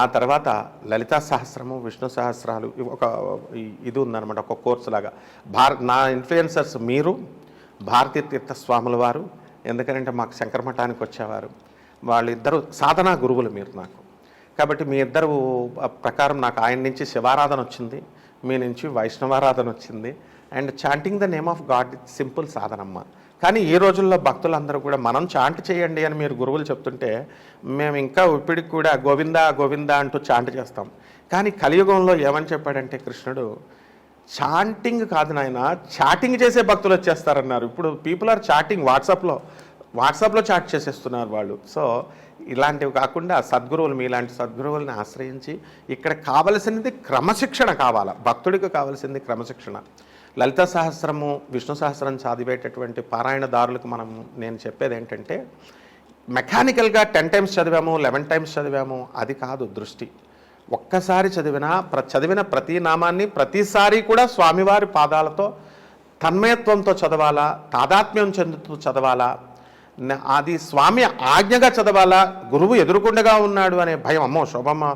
ఆ తర్వాత లలితా సహస్రము విష్ణు సహస్రాలు ఒక ఇది ఉందన్నమాట, ఒక కోర్సు లాగా. నా ఇన్ఫ్లుయెన్సర్స్ మీరు, భారతీ తీర్థ స్వాముల వారు, ఎందుకంటే మాకు శంకర మఠానికి వచ్చేవారు, వాళ్ళిద్దరూ సాధనా గురువులు మీరు నాకు. కాబట్టి మీ ఇద్దరు ప్రకారం నాకు ఆయన నుంచి శివారాధన వచ్చింది, మీ నుంచి వైష్ణవారాధన వచ్చింది. And chanting the name of God simple సాధనమ్మ. కానీ ఈ రోజుల్లో భక్తులందరూ కూడా మనం చాంట్ చేయండి అని మీరు గురువులు చెప్తుంటే మేము ఇంకా ఇప్పటికి కూడా గోవింద గోవింద అంటూ చాంట్ చేస్తాం. కానీ కలియుగంలో ఏమని చెప్పాడంటే కృష్ణుడు, చాంటింగ్ కాదు నాయన, చాటింగ్ చేసే భక్తులు వచ్చేస్తారన్నారు. ఇప్పుడు పీపుల్ ఆర్ చాటింగ్ వాట్సాప్లో వాట్సాప్లో చాట్ చేసేస్తున్నారు వాళ్ళు. సో ఇలాంటివి కాకుండా సద్గురువులు, మీలాంటి సద్గురువులను ఆశ్రయించి ఇక్కడ కావలసినది క్రమశిక్షణ కావాలా. భక్తుడికి కావాల్సింది క్రమశిక్షణ. లలిత సహస్రము, విష్ణు సహస్రం చదివేటటువంటి పారాయణదారులకు నేను చెప్పేది ఏంటంటే, మెకానికల్గా 10 టైమ్స్ చదివాము, 11 టైమ్స్ చదివాము, అది కాదు దృష్టి. ఒక్కసారి చదివిన ప్రతి నామాన్ని ప్రతిసారి కూడా స్వామివారి పాదాలతో తన్మయత్వంతో చదవాలా, తాదాత్మ్యం చెందుతూ చదవాలా, అది స్వామి ఆజ్ఞగా చదవాలా. గురువు ఎదురుకుండగా ఉన్నాడు అనే భయం, అమ్మో శోభమ్మ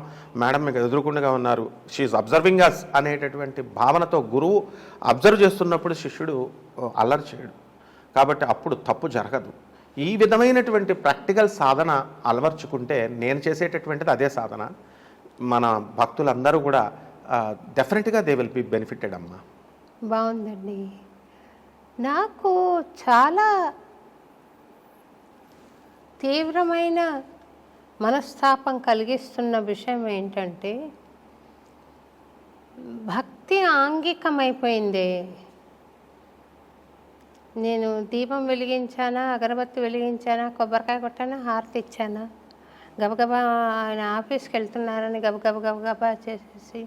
మేడం మీకు ఎదురుకుండగా ఉన్నారు, షీఈ్ అబ్జర్వింగ్ అస్ అనేటటువంటి భావనతో గురువు అబ్జర్వ్ చేస్తున్నప్పుడు శిష్యుడు అల్లరి చేయడు. కాబట్టి అప్పుడు తప్పు జరగదు. ఈ విధమైనటువంటి ప్రాక్టికల్ సాధన అలవర్చుకుంటే, నేను చేసేటటువంటిది అదే సాధన, మన భక్తులందరూ కూడా డెఫినెట్గా దే విల్ బి బెనిఫిటెడ్ అమ్మా. బాగుందండి. నాకు చాలా తీవ్రమైన మనస్తాపం కలిగిస్తున్న విషయం ఏంటంటే, భక్తి ఆంగికమైపోయింది. నేను దీపం వెలిగించానా, అగరబత్తి వెలిగించానా, కొబ్బరికాయ కొట్టానా, హారతి ఇచ్చానా, గబగబా ఆయన ఆఫీస్కి వెళ్తున్నారని గబగబా చేసేసి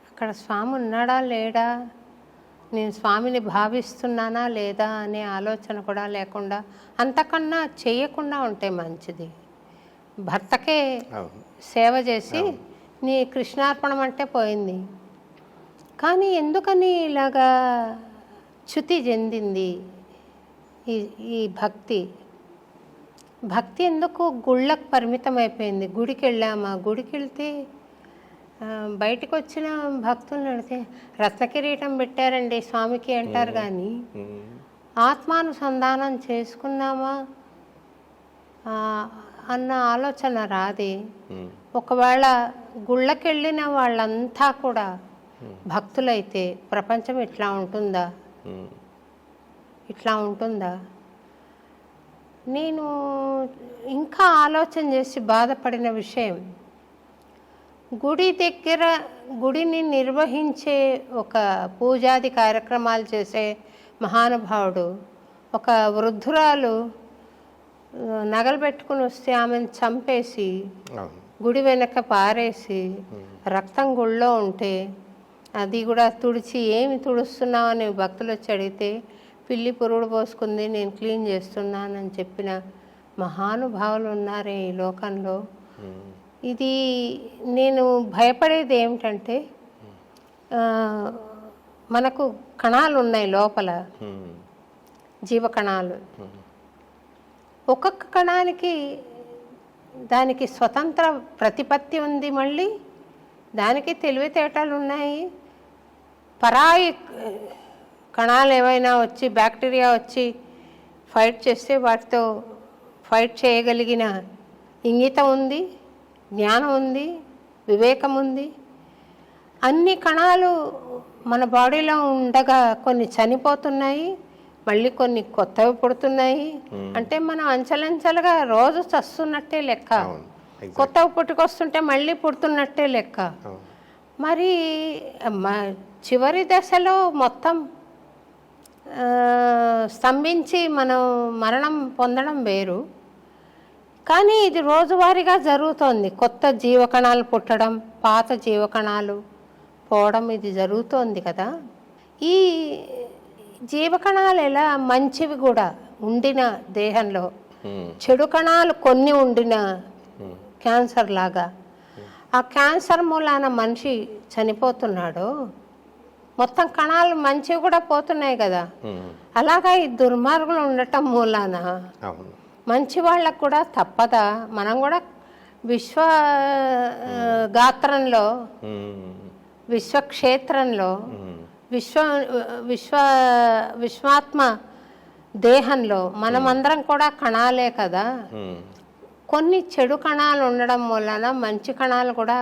అక్కడ స్వామి ఉన్నాడా లేడా, నేను స్వామిని భావిస్తున్నానా లేదా అనే ఆలోచన కూడా లేకుండా, అంతకన్నా చేయకుండా ఉంటే మంచిది. భర్తకే సేవ చేసి నీ కృష్ణార్పణం అంటే పోయింది. కానీ ఎందుకని ఇలాగా చ్యుతి చెందింది ఈ భక్తి ఎందుకు గుళ్ళకు పరిమితం అయిపోయింది? గుడికి వెళ్ళామా, గుడికి వెళ్తే బయటకు వచ్చిన భక్తులను అడిగితే రత్నకిరీటం పెట్టారండి స్వామికి అంటారు, కానీ ఆత్మానుసంధానం చేసుకున్నామా అన్న ఆలోచన రాదే. ఒకవేళ గుళ్ళకి వెళ్ళిన వాళ్ళంతా కూడా భక్తులైతే ప్రపంచం ఇట్లా ఉంటుందా? నేను ఇంకా ఆలోచన చేసి బాధపడిన విషయం, గుడిని నిర్వహించే ఒక పూజాది కార్యక్రమాలు చేసే మహానుభావుడు ఒక వృద్ధురాలు నగలు పెట్టుకుని వస్తే ఆమెను చంపేసి గుడి వెనక పారేసి రక్తం గుళ్ళో ఉంటే అది కూడా తుడిచి, ఏమి తుడుస్తున్నావు అని భక్తులు వచ్చి అడిగితే, పిల్లి పురుడు పోసుకుంది, నేను క్లీన్ చేస్తున్నానని చెప్పిన మహానుభావులు ఉన్నారే ఈ లోకంలో. ఇది నేను భయపడేది ఏమిటంటే, మనకు కణాలు ఉన్నాయి లోపల, జీవకణాలు. ఒక్కొక్క కణానికి దానికి స్వతంత్ర ప్రతిపత్తి ఉంది, మళ్ళీ దానికి తెలివితేటలు ఉన్నాయి. పరాయి కణాలు ఏవైనా వచ్చి, బ్యాక్టీరియా వచ్చి ఫైట్ చేస్తే వాటితో ఫైట్ చేయగలిగిన ఇంగితం ఉంది, జ్ఞానం ఉంది, వివేకం ఉంది. అన్ని కణాలు మన బాడీలో ఉండగా కొన్ని చనిపోతున్నాయి, మళ్ళీ కొన్ని కొత్తవి పుడుతున్నాయి. అంటే మనం అంచెలంచెలుగా రోజు చస్తున్నట్టే లెక్క, కొత్తవి పుట్టుకొస్తుంటే మళ్ళీ పుడుతున్నట్టే లెక్క. మరి చివరి దశలో మొత్తం స్తంభించి మనం మరణం పొందడం వేరు, కానీ ఇది రోజువారీగా జరుగుతోంది. కొత్త జీవకణాలు పుట్టడం, పాత జీవకణాలు పోవడం, ఇది జరుగుతోంది కదా. ఈ జీవకణాలు ఎలా మంచివి కూడా ఉండిన దేహంలో, చెడు కణాలు కొన్ని ఉండిన క్యాన్సర్ లాగా, ఆ క్యాన్సర్ మూలాన మనిషి చనిపోతున్నాడు, మొత్తం కణాలు మంచివి కూడా పోతున్నాయి కదా. అలాగా ఈ దుర్మార్గులు ఉండటం మూలాన మంచి వాళ్ళకు కూడా తప్పదా? మనం కూడా విశ్వగాత్రంలో, విశ్వక్షేత్రంలో, విశ్వాత్మ దేహంలో మనమందరం కూడా కణాలే కదా. కొన్ని చెడు కణాలు ఉండడం వలన మంచి కణాలు కూడా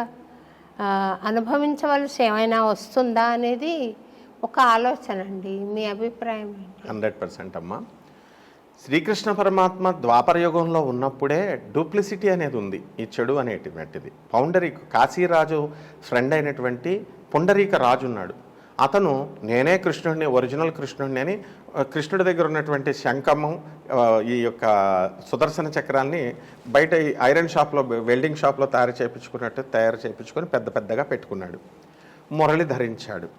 అనుభవించవలసి ఏమైనా వస్తుందా అనేది ఒక ఆలోచన అండి. మీ అభిప్రాయం ఏంటి? 100% అమ్మా. శ్రీకృష్ణ పరమాత్మ ద్వాపర యుగంలో ఉన్నప్పుడే డూప్లిసిటీ అనేది ఉంది, ఈ చెడు అనేటువంటిది. కాశీరాజు ఫ్రెండ్ అయినటువంటి పుండరీక రాజు ఉన్నాడు. అతను నేనే కృష్ణుడిని, ఒరిజినల్ కృష్ణుడిని అని కృష్ణుడి దగ్గర ఉన్నటువంటి శంఖము, ఈ యొక్క సుదర్శన చక్రాల్ని బయట ఈ ఐరన్ షాప్లో, వెల్డింగ్ షాప్లో తయారు చేయించుకొని పెద్ద పెద్దగా పెట్టుకున్నాడు. మురళి ధరించాడు,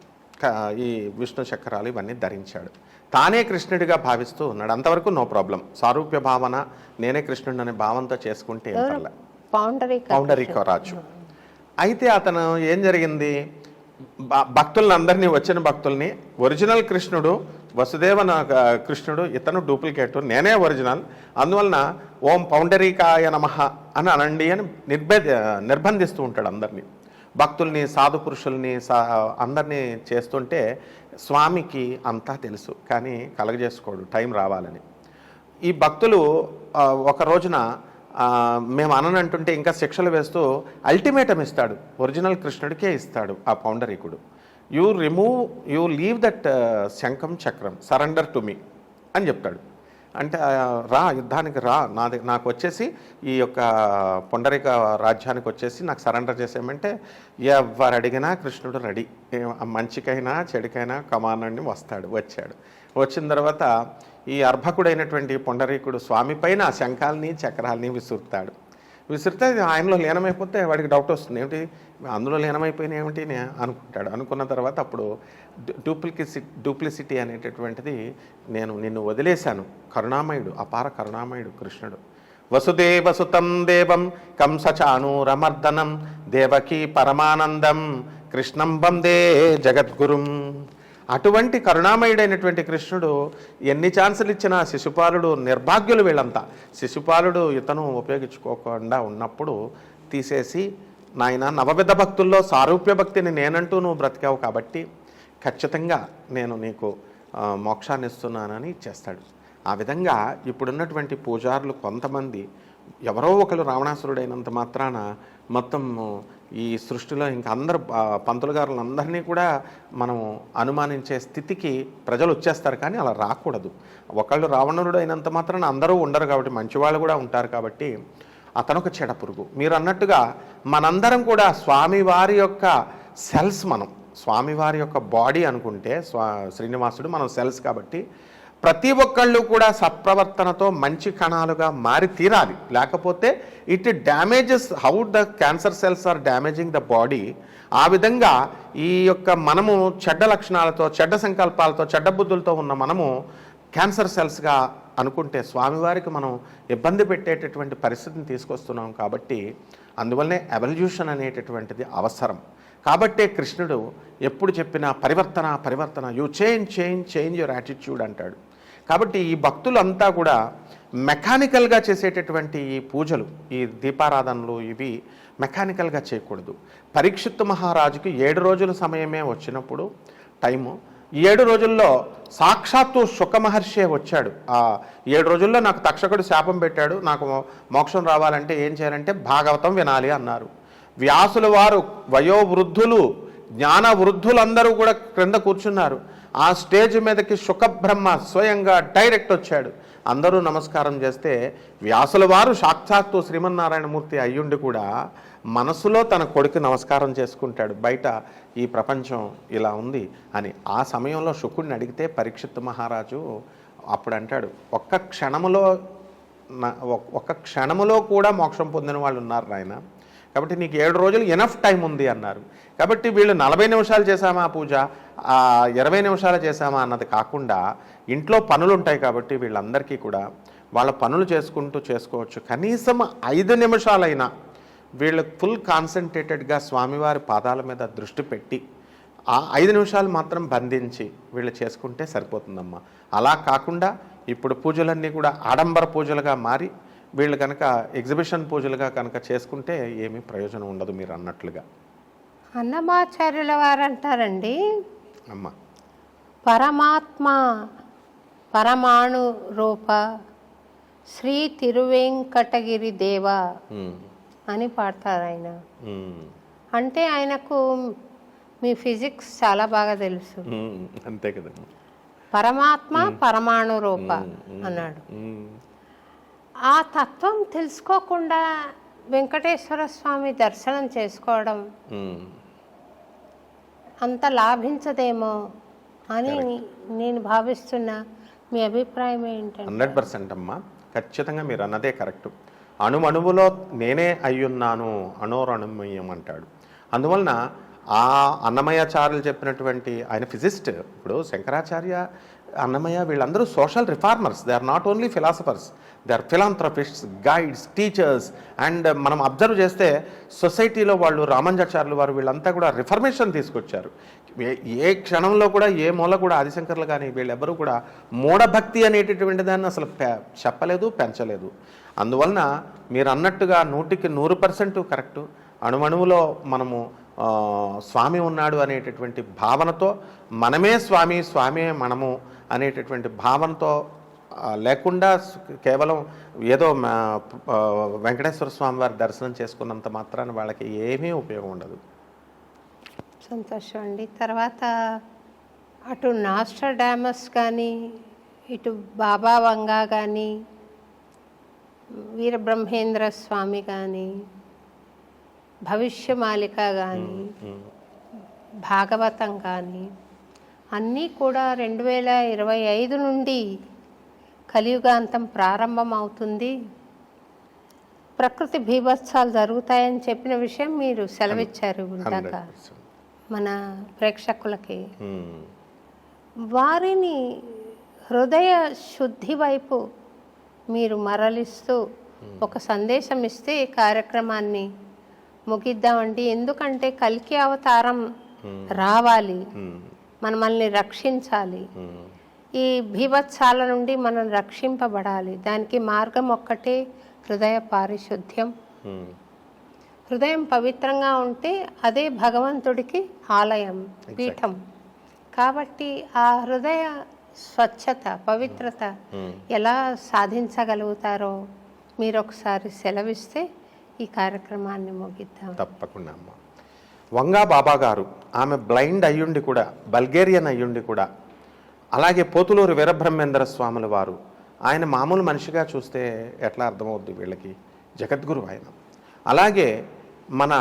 ఈ విష్ణు చక్రాలు ఇవన్నీ ధరించాడు. తానే కృష్ణుడిగా భావిస్తూ ఉన్నాడు. అంతవరకు నో ప్రాబ్లం. సారూప్య భావన, నేనే కృష్ణుడు అనే భావంతో చేసుకుంటే ఏం పర్లే. పౌండరీకరాజు. అయితే అతను ఏం జరిగింది, భక్తులను అందరినీ, వచ్చిన భక్తుల్ని, ఒరిజినల్ కృష్ణుడు వసుదేవన కృష్ణుడు, ఇతను డూప్లికేటు, నేనే ఒరిజినల్, అందువలన ఓం పౌండరీకాయ నమః అని అనండి అని నిర్బంధిస్తూ ఉంటాడు అందరినీ. భక్తుల్ని, సాధు పురుషుల్ని, అందరినీ చేస్తుంటే స్వామికి అంతా తెలుసు, కానీ కలగజేసుకోడు, టైం రావాలని. ఈ భక్తులు ఒక రోజున మేము అననంటుంటే ఇంకా శిక్షలు వేస్తూ అల్టిమేటం ఇస్తాడు, ఒరిజినల్ కృష్ణుడికే ఇస్తాడు ఆ పౌండరీకుడు. యూ లీవ్ దట్ శంఖం చక్రం, సరెండర్ టు మీ అని చెప్తాడు. అంటే రా, యుద్ధానికి రా, నాకు వచ్చేసి ఈ యొక్క పొండరిక రాజ్యానికి వచ్చేసి నాకు సరెండర్ చేసేయమంటే ఎవరు అడిగినా కృష్ణుడు రెడీ, మంచికైనా చెడుకైనా కమాండని వచ్చాడు. వచ్చిన తర్వాత ఈ అర్భకుడైనటువంటి పొండరీకుడు స్వామి పైన ఆ శంఖాలని చక్రాలని విసురుతే ఆయనలో లీనమైపోతే వాడికి డౌట్ వస్తుంది, ఏమిటి అందులో లీనమైపోయినా ఏమిటి అనుకుంటాడు. అనుకున్న తర్వాత అప్పుడు డూప్లిసిటీ అనేటటువంటిది, నేను నిన్ను వదిలేశాను, కరుణామయుడు, అపార కరుణామయుడు కృష్ణుడు. వసుదేవసుతం దేవం కంసచానూరమర్దనం దేవకీ పరమానందం కృష్ణం వందే జగద్గురుం. అటువంటి కరుణామయుడైనటువంటి కృష్ణుడు ఎన్ని ఛాన్సులు ఇచ్చినా శిశుపాలుడు, నిర్భాగ్యులు వీళ్ళంతా, శిశుపాలుడు ఇతను ఉపయోగించుకోకుండా ఉన్నప్పుడు తీసేసి, నాయన నవవిధ భక్తుల్లో సారూప్య భక్తిని నేనంటూ నువ్వు బ్రతికావు కాబట్టి ఖచ్చితంగా నేను నీకు మోక్షాన్ని ఇస్తున్నానని ఇచ్చేస్తాడు. ఆ విధంగా ఇప్పుడున్నటువంటి పూజారులు కొంతమంది ఎవరో ఒకరు రావణాసురుడైనంత మాత్రాన మొత్తం ఈ సృష్టిలో ఇంకా అందరు పంతులు గారులందరినీ కూడా మనం అనుమానించే స్థితికి ప్రజలు వచ్చేస్తారు. కానీ అలా రాకూడదు. ఒకళ్ళు రావణుడు అయినంత మాత్రాన అందరూ ఉండరు కాబట్టి, మంచివాళ్ళు కూడా ఉంటారు కాబట్టి అతను ఒక చెడ పురుగు. మీరు అన్నట్టుగా మనందరం కూడా స్వామివారి యొక్క సెల్స్, మనం స్వామివారి యొక్క బాడీ అనుకుంటే శ్రీనివాసుడు మనం సెల్స్ కాబట్టి ప్రతి ఒక్కళ్ళు కూడా సత్ప్రవర్తనతో మంచి కణాలుగా మారి తీరాలి. లేకపోతే it damages how the cancer cells are damaging the body. ఆ విధంగా ఈ యొక్క మనము చెడ్డ లక్షణాలతో, చెడ్డ సంకల్పాలతో, చెడ్డ బుద్ధులతో ఉన్న మనము క్యాన్సర్ సెల్స్గా అనుకుంటే స్వామివారికి మనం ఇబ్బంది పెట్టేటటువంటి పరిస్థితిని తీసుకొస్తున్నాం. కాబట్టి అందువల్లనే ఎవల్యూషన్ అనేటటువంటిది అవసరం. కాబట్టే కృష్ణుడు ఎప్పుడు చెప్పినా పరివర్తన, యూ చేంజ్ యువర్ యాటిట్యూడ్ అంటాడు. కాబట్టి ఈ భక్తులంతా కూడా మెకానికల్గా చేసేటటువంటి ఈ పూజలు, ఈ దీపారాధనలు, ఇవి మెకానికల్గా చేయకూడదు. పరీక్షిత్ మహారాజుకి 7 రోజుల సమయమే వచ్చినప్పుడు టైము, 7 రోజుల్లో సాక్షాత్తు శుక మహర్షే వచ్చాడు. ఆ 7 రోజుల్లో నాకు తక్షకుడు శాపం పెట్టాడు, నాకు మోక్షం రావాలంటే ఏం చేయాలంటే భాగవతం వినాలి అన్నారు. వ్యాసుల వారు, వయోవృద్ధులు, జ్ఞాన వృద్ధులందరూ కూడా క్రింద కూర్చున్నారు. ఆ స్టేజ్ మీదకి శుకబ్రహ్మ స్వయంగా డైరెక్ట్ వచ్చాడు. అందరూ నమస్కారం చేస్తే వ్యాసుల వారు సాక్షాత్తు శ్రీమన్నారాయణమూర్తి అయ్యుండి కూడా మనసులో తన కొడుకు నమస్కారం చేసుకుంటాడు, బయట ఈ ప్రపంచం ఇలా ఉంది అని. ఆ సమయంలో శుకుడిని అడిగితే పరీక్షిత్ మహారాజు అప్పుడు అంటాడు, ఒక్క క్షణములో కూడా మోక్షం పొందిన వాళ్ళు ఉన్నారు నాయన, కాబట్టి నీకు 7 రోజులు ఎనఫ్ టైం ఉంది అన్నారు. కాబట్టి వీళ్ళు 40 నిమిషాలు చేశామా పూజ, 20 నిమిషాలు చేశామా అన్నది కాకుండా ఇంట్లో పనులు ఉంటాయి కాబట్టి వీళ్ళందరికీ కూడా వాళ్ళ పనులు చేసుకోవచ్చు. కనీసం 5 నిమిషాలైనా వీళ్ళు ఫుల్ కాన్సన్ట్రేటెడ్గా స్వామివారి పాదాల మీద దృష్టి పెట్టి ఆ 5 నిమిషాలు మాత్రం బంధించి వీళ్ళు చేసుకుంటే సరిపోతుందమ్మా. అలా కాకుండా ఇప్పుడు పూజలన్నీ కూడా ఆడంబర పూజలుగా మారి వీళ్ళు కనుక ఎగ్జిబిషన్ పూజలుగా కనుక చేసుకుంటే ఏమీ ప్రయోజనం ఉండదు. మీరు అన్నట్లుగా అన్నమాచార్యుల వారు అంటారండి, అమ్మ పరమాత్మ పరమాణు రూప శ్రీ తిరువెంకటగిరి దేవ అని పాడతారు ఆయన. అంటే ఆయనకు మీ ఫిజిక్స్ చాలా బాగా తెలుసు. అంతే కదా, పరమాత్మ పరమాణు రూప అన్నాడు. ఆ తత్వం తెలుసుకోకుండా వెంకటేశ్వర స్వామి దర్శనం చేసుకోవడం అంత లాభించదేమో అని నేను భావిస్తున్నా. మీ అభిప్రాయం ఏంటంటే? 100% అమ్మా, ఖచ్చితంగా మీరు అన్నదే కరెక్ట్. అణువణువులో నేనే అయ్యున్నాను అణోరణమయం అంటాడు. అందువలన ఆ అన్నమయాచార్యులు చెప్పినటువంటి, ఆయన ఫిజిస్ట్, ఇప్పుడు శంకరాచార్య, అన్నమయ్య వీళ్ళందరూ social reformers. They are not only philosophers, they are philanthropists, guides, teachers. And మనం అబ్జర్వ్ చేస్తే సొసైటీలో వాళ్ళు రామానుజాచార్యులు వారు వీళ్ళంతా కూడా రిఫర్మేషన్ తీసుకొచ్చారు. ఏ క్షణంలో కూడా ఏ మూల కూడా ఆదిశంకర్లు కానీ వీళ్ళెవ్వరూ కూడా మూఢభక్తి అనేటటువంటి దాన్ని అసలు చెప్పలేదు, పెంచలేదు. అందువలన మీరు అన్నట్టుగా 100% కరెక్టు. అణువణువులో మనము స్వామి ఉన్నాడు అనేటటువంటి భావనతో, మనమే స్వామి, స్వామే మనము అనేటటువంటి భావనతో లేకుండా కేవలం ఏదో వెంకటేశ్వర స్వామి వారి దర్శనం చేసుకున్నంత మాత్రాన వాళ్ళకి ఏమీ ఉపయోగం ఉండదు. సంతోషం అండి. తర్వాత అటు నాస్ట్రాడామస్ కానీ, ఇటు బాబా వంగా కానీ, వీరబ్రహ్మేంద్ర స్వామి కానీ, భవిష్యమాలిక కానీ, భాగవతం కానీ అన్నీ కూడా 2025 నుండి కలియుగాంతం ప్రారంభం అవుతుంది, ప్రకృతి బీభత్సాలు జరుగుతాయని చెప్పిన విషయం మీరు సెలవిచ్చారు ఇందాక మన ప్రేక్షకులకి. వారిని హృదయ శుద్ధి వైపు మీరు మరలిస్తూ ఒక సందేశం ఇస్తే ఈ కార్యక్రమాన్ని ముగిద్దామండి. ఎందుకంటే కల్కి అవతారం రావాలి, మనల్ని రక్షించాలి, ఈ భీభత్సాల నుండి మనం రక్షింపబడాలి. దానికి మార్గం ఒక్కటే, హృదయ పారిశుద్ధ్యం. హృదయం పవిత్రంగా ఉంటే అదే భగవంతుడికి ఆలయం, పీఠం. కాబట్టి ఆ హృదయ స్వచ్ఛత, పవిత్రత ఎలా సాధించగలుగుతారో మీరు ఒకసారి సెలవిస్తే ఈ కార్యక్రమాన్ని ముగిద్దాం. తప్పకుండా అమ్మ. వంగా బాబా గారు, ఆమె బ్లైండ్ అయ్యుండి కూడా, బల్గేరియన్ అయ్యుండి కూడా, అలాగే పోతులూరు వీరబ్రహ్మేంద్ర స్వాముల వారు, ఆయన మామూలు మనిషిగా చూస్తే ఎట్లా అర్థమవుద్ది వీళ్ళకి, జగద్గురు ఆయన. అలాగే మన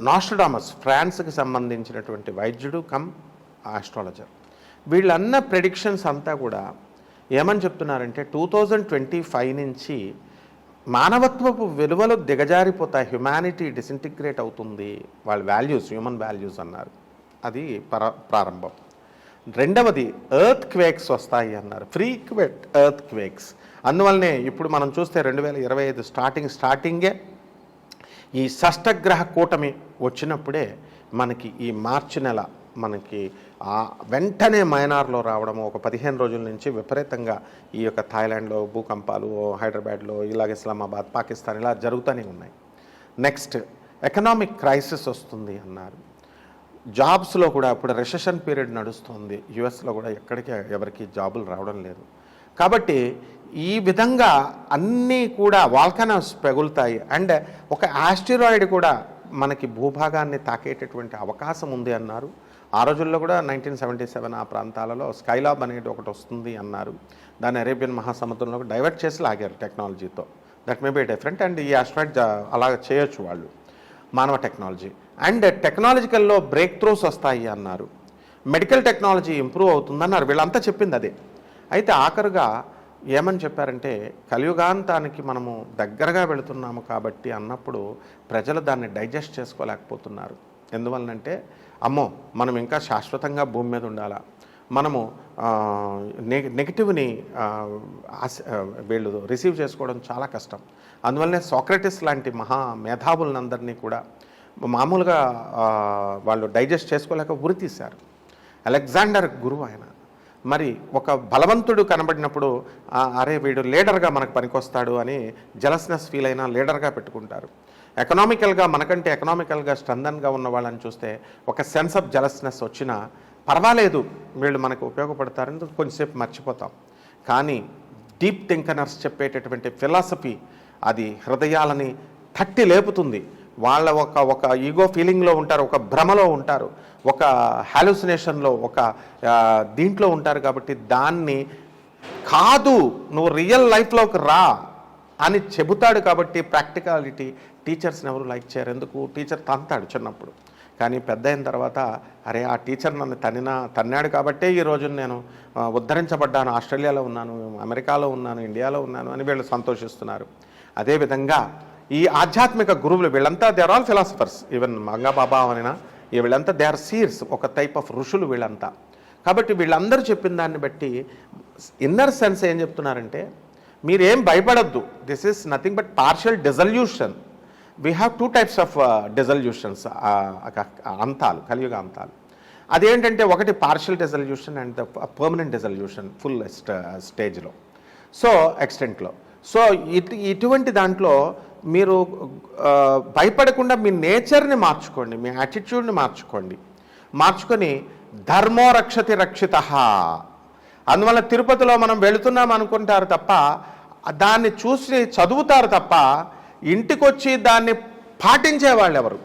నాస్ట్రాడామస్, ఫ్రాన్స్కి సంబంధించినటువంటి వైద్యుడు కమ్ ఆస్ట్రాలజర్, వీళ్ళన్న ప్రెడిక్షన్స్ అంతా కూడా ఏమని చెప్తున్నారంటే 2025 నుంచి మానవత్వపు విలువలు దిగజారిపోతాయి, హ్యుమానిటీ డిసింటిగ్రేట్ అవుతుంది, వాళ్ళ వాల్యూస్, హ్యూమన్ వాల్యూస్ అన్నారు. అది ప్రారంభం. రెండవది ఎర్త్ క్వేక్స్ వస్తాయి అన్నారు, ఫ్రీక్వెంట్ ఎర్త్ క్వేక్స్. అందువల్లనే ఇప్పుడు మనం చూస్తే 2025 స్టార్టింగే ఈ షష్టగ్రహ కూటమి వచ్చినప్పుడే మనకి ఈ మార్చి నెల మనకి వెంటనే మయనార్లో రావడము, ఒక 15 రోజుల నుంచి విపరీతంగా ఈ యొక్క థాయిలాండ్లో భూకంపాలు, హైదరాబాద్లో, ఇలాగ ఇస్లామాబాద్, పాకిస్తాన్ ఇలా జరుగుతూనే ఉన్నాయి. నెక్స్ట్ ఎకనామిక్ క్రైసిస్ వస్తుంది అన్నారు. జాబ్స్లో కూడా ఇప్పుడు రెసెషన్ పీరియడ్ నడుస్తుంది, యుఎస్లో కూడా ఎక్కడికి ఎవరికి జాబులు రావడం లేదు. కాబట్టి ఈ విధంగా అన్నీ కూడా వాల్కనోస్ పెగులుతాయి. అండ్ ఒక ఆస్టిరాయిడ్ కూడా మనకి భూభాగాన్ని తాకేటటువంటి అవకాశం ఉంది అన్నారు. ఆ రోజుల్లో కూడా 1977 ఆ ప్రాంతాలలో స్కైలాబ్ అనేది ఒకటి వస్తుంది అన్నారు. దాన్ని అరేబియన్ మహాసముద్రంలో డైవర్ట్ చేసి లాగారు టెక్నాలజీతో. That may be different. And ఈ ఆస్ట్రాయిడ్ అలా చేయొచ్చు వాళ్ళు, మానవ టెక్నాలజీ. అండ్ టెక్నాలజికల్లో బ్రేక్ త్రూస్ వస్తాయి అన్నారు. మెడికల్ టెక్నాలజీ ఇంప్రూవ్ అవుతుందన్నారు. వీళ్ళంతా చెప్పింది అదే. అయితే ఆఖరుగా ఏమని చెప్పారంటే, కలియుగాంతానికి మనము దగ్గరగా వెళుతున్నాము కాబట్టి అన్నప్పుడు ప్రజలు దాన్ని డైజెస్ట్ చేసుకోలేకపోతున్నారు. ఎందువలనంటే, అమ్మో మనం ఇంకా శాశ్వతంగా భూమి మీద ఉండాలా, మనము నెగిటివ్ని వీళ్ళు రిసీవ్ చేసుకోవడం చాలా కష్టం. అందువల్లనే సోక్రటిస్ లాంటి మహా మేధావులందరినీ కూడా మామూలుగా వాళ్ళు డైజెస్ట్ చేసుకోలేక ఉరి తీశారు. అలెగ్జాండర్ గురువు ఆయన. మరి ఒక బలవంతుడు కనబడినప్పుడు అరే వీడు లీడర్గా మనకు పనికొస్తాడు అని జలస్నెస్ ఫీల్ అయినా లీడర్గా పెట్టుకుంటారు. ఎకనామికల్గా మనకంటే ఎకనామికల్గా స్ట్రెంథన్గా ఉన్న వాళ్ళని చూస్తే ఒక సెన్స్ ఆఫ్ జలస్నెస్ వచ్చినా పర్వాలేదు, వీళ్ళు మనకు ఉపయోగపడతారని కొంచెంసేపు మర్చిపోతాం. కానీ డీప్ థింకనర్స్ చెప్పేటటువంటి ఫిలాసఫీ అది హృదయాలని తట్టి లేపుతుంది. వాళ్ళ ఒక ఈగో ఫీలింగ్లో ఉంటారు, ఒక భ్రమలో ఉంటారు, ఒక హాలుసినేషన్లో, ఒక దీంట్లో ఉంటారు. కాబట్టి దాన్ని కాదు, నువ్వు రియల్ లైఫ్లోకి రా అని చెబుతాడు. కాబట్టి ప్రాక్టికాలిటీ టీచర్స్ని ఎవరు లైక్ చేయరు. ఎందుకు? టీచర్ తంతాడు చిన్నప్పుడు. కానీ పెద్ద అయిన తర్వాత అరే ఆ టీచర్ నన్ను తన్నాడు కాబట్టే ఈ రోజు నేను ఉద్ధరించబడ్డాను, ఆస్ట్రేలియాలో ఉన్నాను, అమెరికాలో ఉన్నాను, ఇండియాలో ఉన్నాను అని వీళ్ళు సంతోషిస్తున్నారు. అదేవిధంగా ఈ ఆధ్యాత్మిక గురువులు వీళ్ళంతా they are all philosophers, even Vanga Baba అనినా వీళ్ళంతా దే ఆర్ సీర్స్, ఒక టైప్ ఆఫ్ ఋషులు వీళ్ళంతా. కాబట్టి వీళ్ళందరూ చెప్పిన దాన్ని బట్టి ఇన్నర్ సెన్స్ ఏం చెప్తున్నారంటే మీరేం భయపడద్దు, this is nothing but partial dissolution. We have 2 types of dissolutions, అంతాలు, కలియుగ అంతాలు. అదేంటంటే ఒకటి partial dissolution and the permanent dissolution full స్టేజ్లో, సో ఎక్స్టెంట్లో. సో ఇటువంటి దాంట్లో మీరు భయపడకుండా మీ నేచర్ని మార్చుకోండి, మీ యాటిట్యూడ్ని మార్చుకొని ధర్మో రక్షతి రక్షిత. అందువల్ల తిరుపతిలో మనం వెళుతున్నాం అనుకుంటారు తప్ప, దాన్ని చూసి చదువుతారు తప్ప ఇంటికొచ్చి దాన్ని పాటించే వాళ్ళు ఎవరు,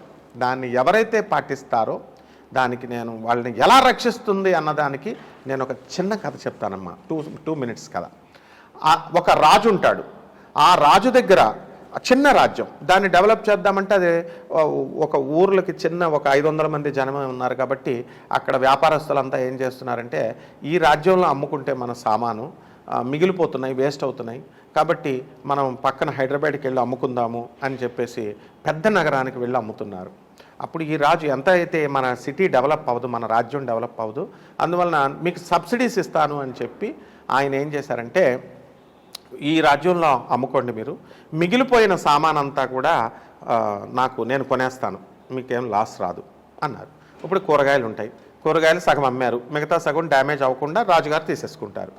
దాన్ని ఎవరైతే పాటిస్తారో దానికి నేను వాళ్ళని ఎలా రక్షిస్తుంది అన్నదానికి నేను ఒక చిన్న కథ చెప్తానమ్మా. 2 minutes కథ. ఒక రాజు ఉంటాడు, ఆ రాజు దగ్గర చిన్న రాజ్యం, దాన్ని డెవలప్ చేద్దామంటే అది ఒక ఊర్లకి చిన్న ఒక 500 మంది జనమే ఉన్నారు కాబట్టి అక్కడ వ్యాపారస్తులంతా ఏం చేస్తున్నారంటే ఈ రాజ్యంలో అమ్ముకుంటే మన సామాను మిగిలిపోతున్నాయి, వేస్ట్ అవుతున్నాయి, కాబట్టి మనం పక్కన హైదరాబాద్కి వెళ్ళి అమ్ముకుందాము అని చెప్పేసి పెద్ద నగరానికి వెళ్ళి అమ్ముతున్నారు. అప్పుడు ఈ రాజు ఎంత అయితే మన సిటీ డెవలప్ అవ్వదు, మన రాజ్యం డెవలప్ అవ్వదు, అందువలన మీకు సబ్సిడీస్ ఇస్తాను అని చెప్పి ఆయన ఏం చేశారంటే ఈ రాజ్యంలో అమ్ముకోండి, మీరు మిగిలిపోయిన సామాన్ అంతా కూడా నేను కొనేస్తాను, మీకేం లాస్ రాదు అన్నారు. ఇప్పుడు కూరగాయలు ఉంటాయి, కూరగాయలు సగం అమ్మారు, మిగతా సగం డ్యామేజ్ అవ్వకుండా రాజుగారు తీసేసుకుంటారు.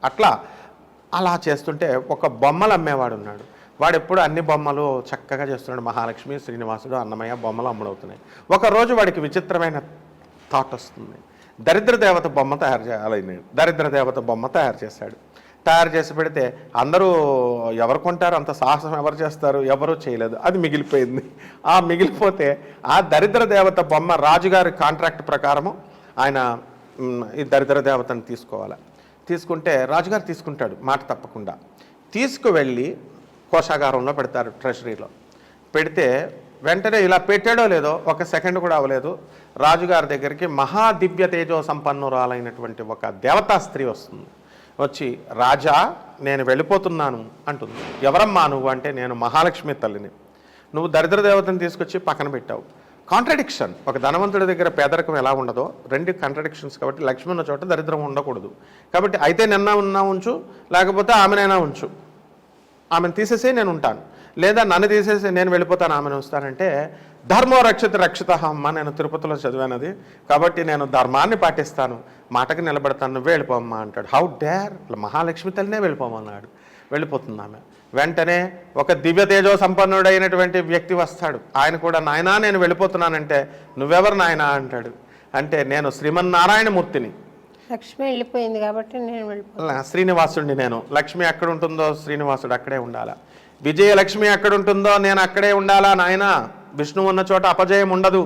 అలా చేస్తుంటే ఒక బొమ్మలు అమ్మేవాడు ఉన్నాడు. వాడు ఎప్పుడు అన్ని బొమ్మలు చక్కగా చేస్తున్నాడు, మహాలక్ష్మి, శ్రీనివాసుడు, అన్నమయ్య బొమ్మలు అమ్ముడవుతున్నాయి. ఒకరోజు వాడికి విచిత్రమైన థాట్ వస్తుంది, దరిద్ర దేవత బొమ్మ తయారు చేయాలని. దరిద్ర దేవత బొమ్మ తయారు చేసి పెడితే అందరూ ఎవరు కొంటారు, అంత సాహసం ఎవరు చేస్తారు, ఎవరూ చేయలేదు, అది మిగిలిపోయింది. మిగిలిపోతే ఆ దరిద్ర దేవత బొమ్మ రాజుగారి కాంట్రాక్ట్ ప్రకారము ఆయన ఈ దరిద్ర దేవతను తీసుకుంటే రాజుగారు తీసుకుంటాడు మాట తప్పకుండా. తీసుకువెళ్ళి కోశాగారంలో పెడతారు, ట్రెషరీలో పెడితే వెంటనే ఇలా పెట్టాడో లేదో 1 సెకండ్ కూడా అవ్వలేదు, రాజుగారి దగ్గరికి మహాదివ్య తేజో సంపన్నురాలైనటువంటి ఒక దేవతా స్త్రీ వస్తుంది. వచ్చి రాజా నేను వెళ్ళిపోతున్నాను అంటుంది. ఎవరమ్మా నువ్వు అంటే నేను మహాలక్ష్మి తల్లిని. నువ్వు దరిద్ర దేవతను తీసుకొచ్చి పక్కన పెట్టావు. కాంట్రడిక్షన్. ఒక ధనవంతుడి దగ్గర పేదరికం ఎలా ఉండదో 2 కాంట్రడిక్షన్స్. కాబట్టి లక్ష్మి ఉన్న చోట దరిద్రం ఉండకూడదు. కాబట్టి అయితే నిన్న ఉంచు, లేకపోతే ఆమెనైనా ఉంచు, ఆమెను తీసేసి నేను ఉంటాను, లేదా నన్ను తీసేసి నేను వెళ్ళిపోతాను, ఆమెను వస్తానంటే ధర్మో రక్షిత అమ్మ, నేను తిరుపతిలో చదివానది కాబట్టి నేను ధర్మాన్ని పాటిస్తాను, మాటకి నిలబడతాను, నువ్వే వెళ్ళిపోమ్మా అంటాడు. హౌ డేర్, మహాలక్ష్మి తల్లినే వెళ్ళిపోమన్నాడు. వెళ్ళిపోతుంది ఆమె. వెంటనే ఒక దివ్య తేజో సంపన్నుడైనటువంటి వ్యక్తి వస్తాడు. ఆయన కూడా నాయనా నేను వెళ్ళిపోతున్నానంటే నువ్వెవరు నాయనా అంటాడు. అంటే నేను శ్రీమన్నారాయణమూర్తిని. లక్ష్మి వెళ్ళిపోయింది కాబట్టి నేను వెళ్ళిపోతాను. శ్రీనివాసుడిని నేను. లక్ష్మి ఎక్కడ ఉంటుందో శ్రీనివాసుడు అక్కడే ఉండాలా. విజయలక్ష్మి ఎక్కడ ఉంటుందో నేను అక్కడే ఉండాలా నాయన. విష్ణువు ఉన్న చోట అపజయం ఉండదు,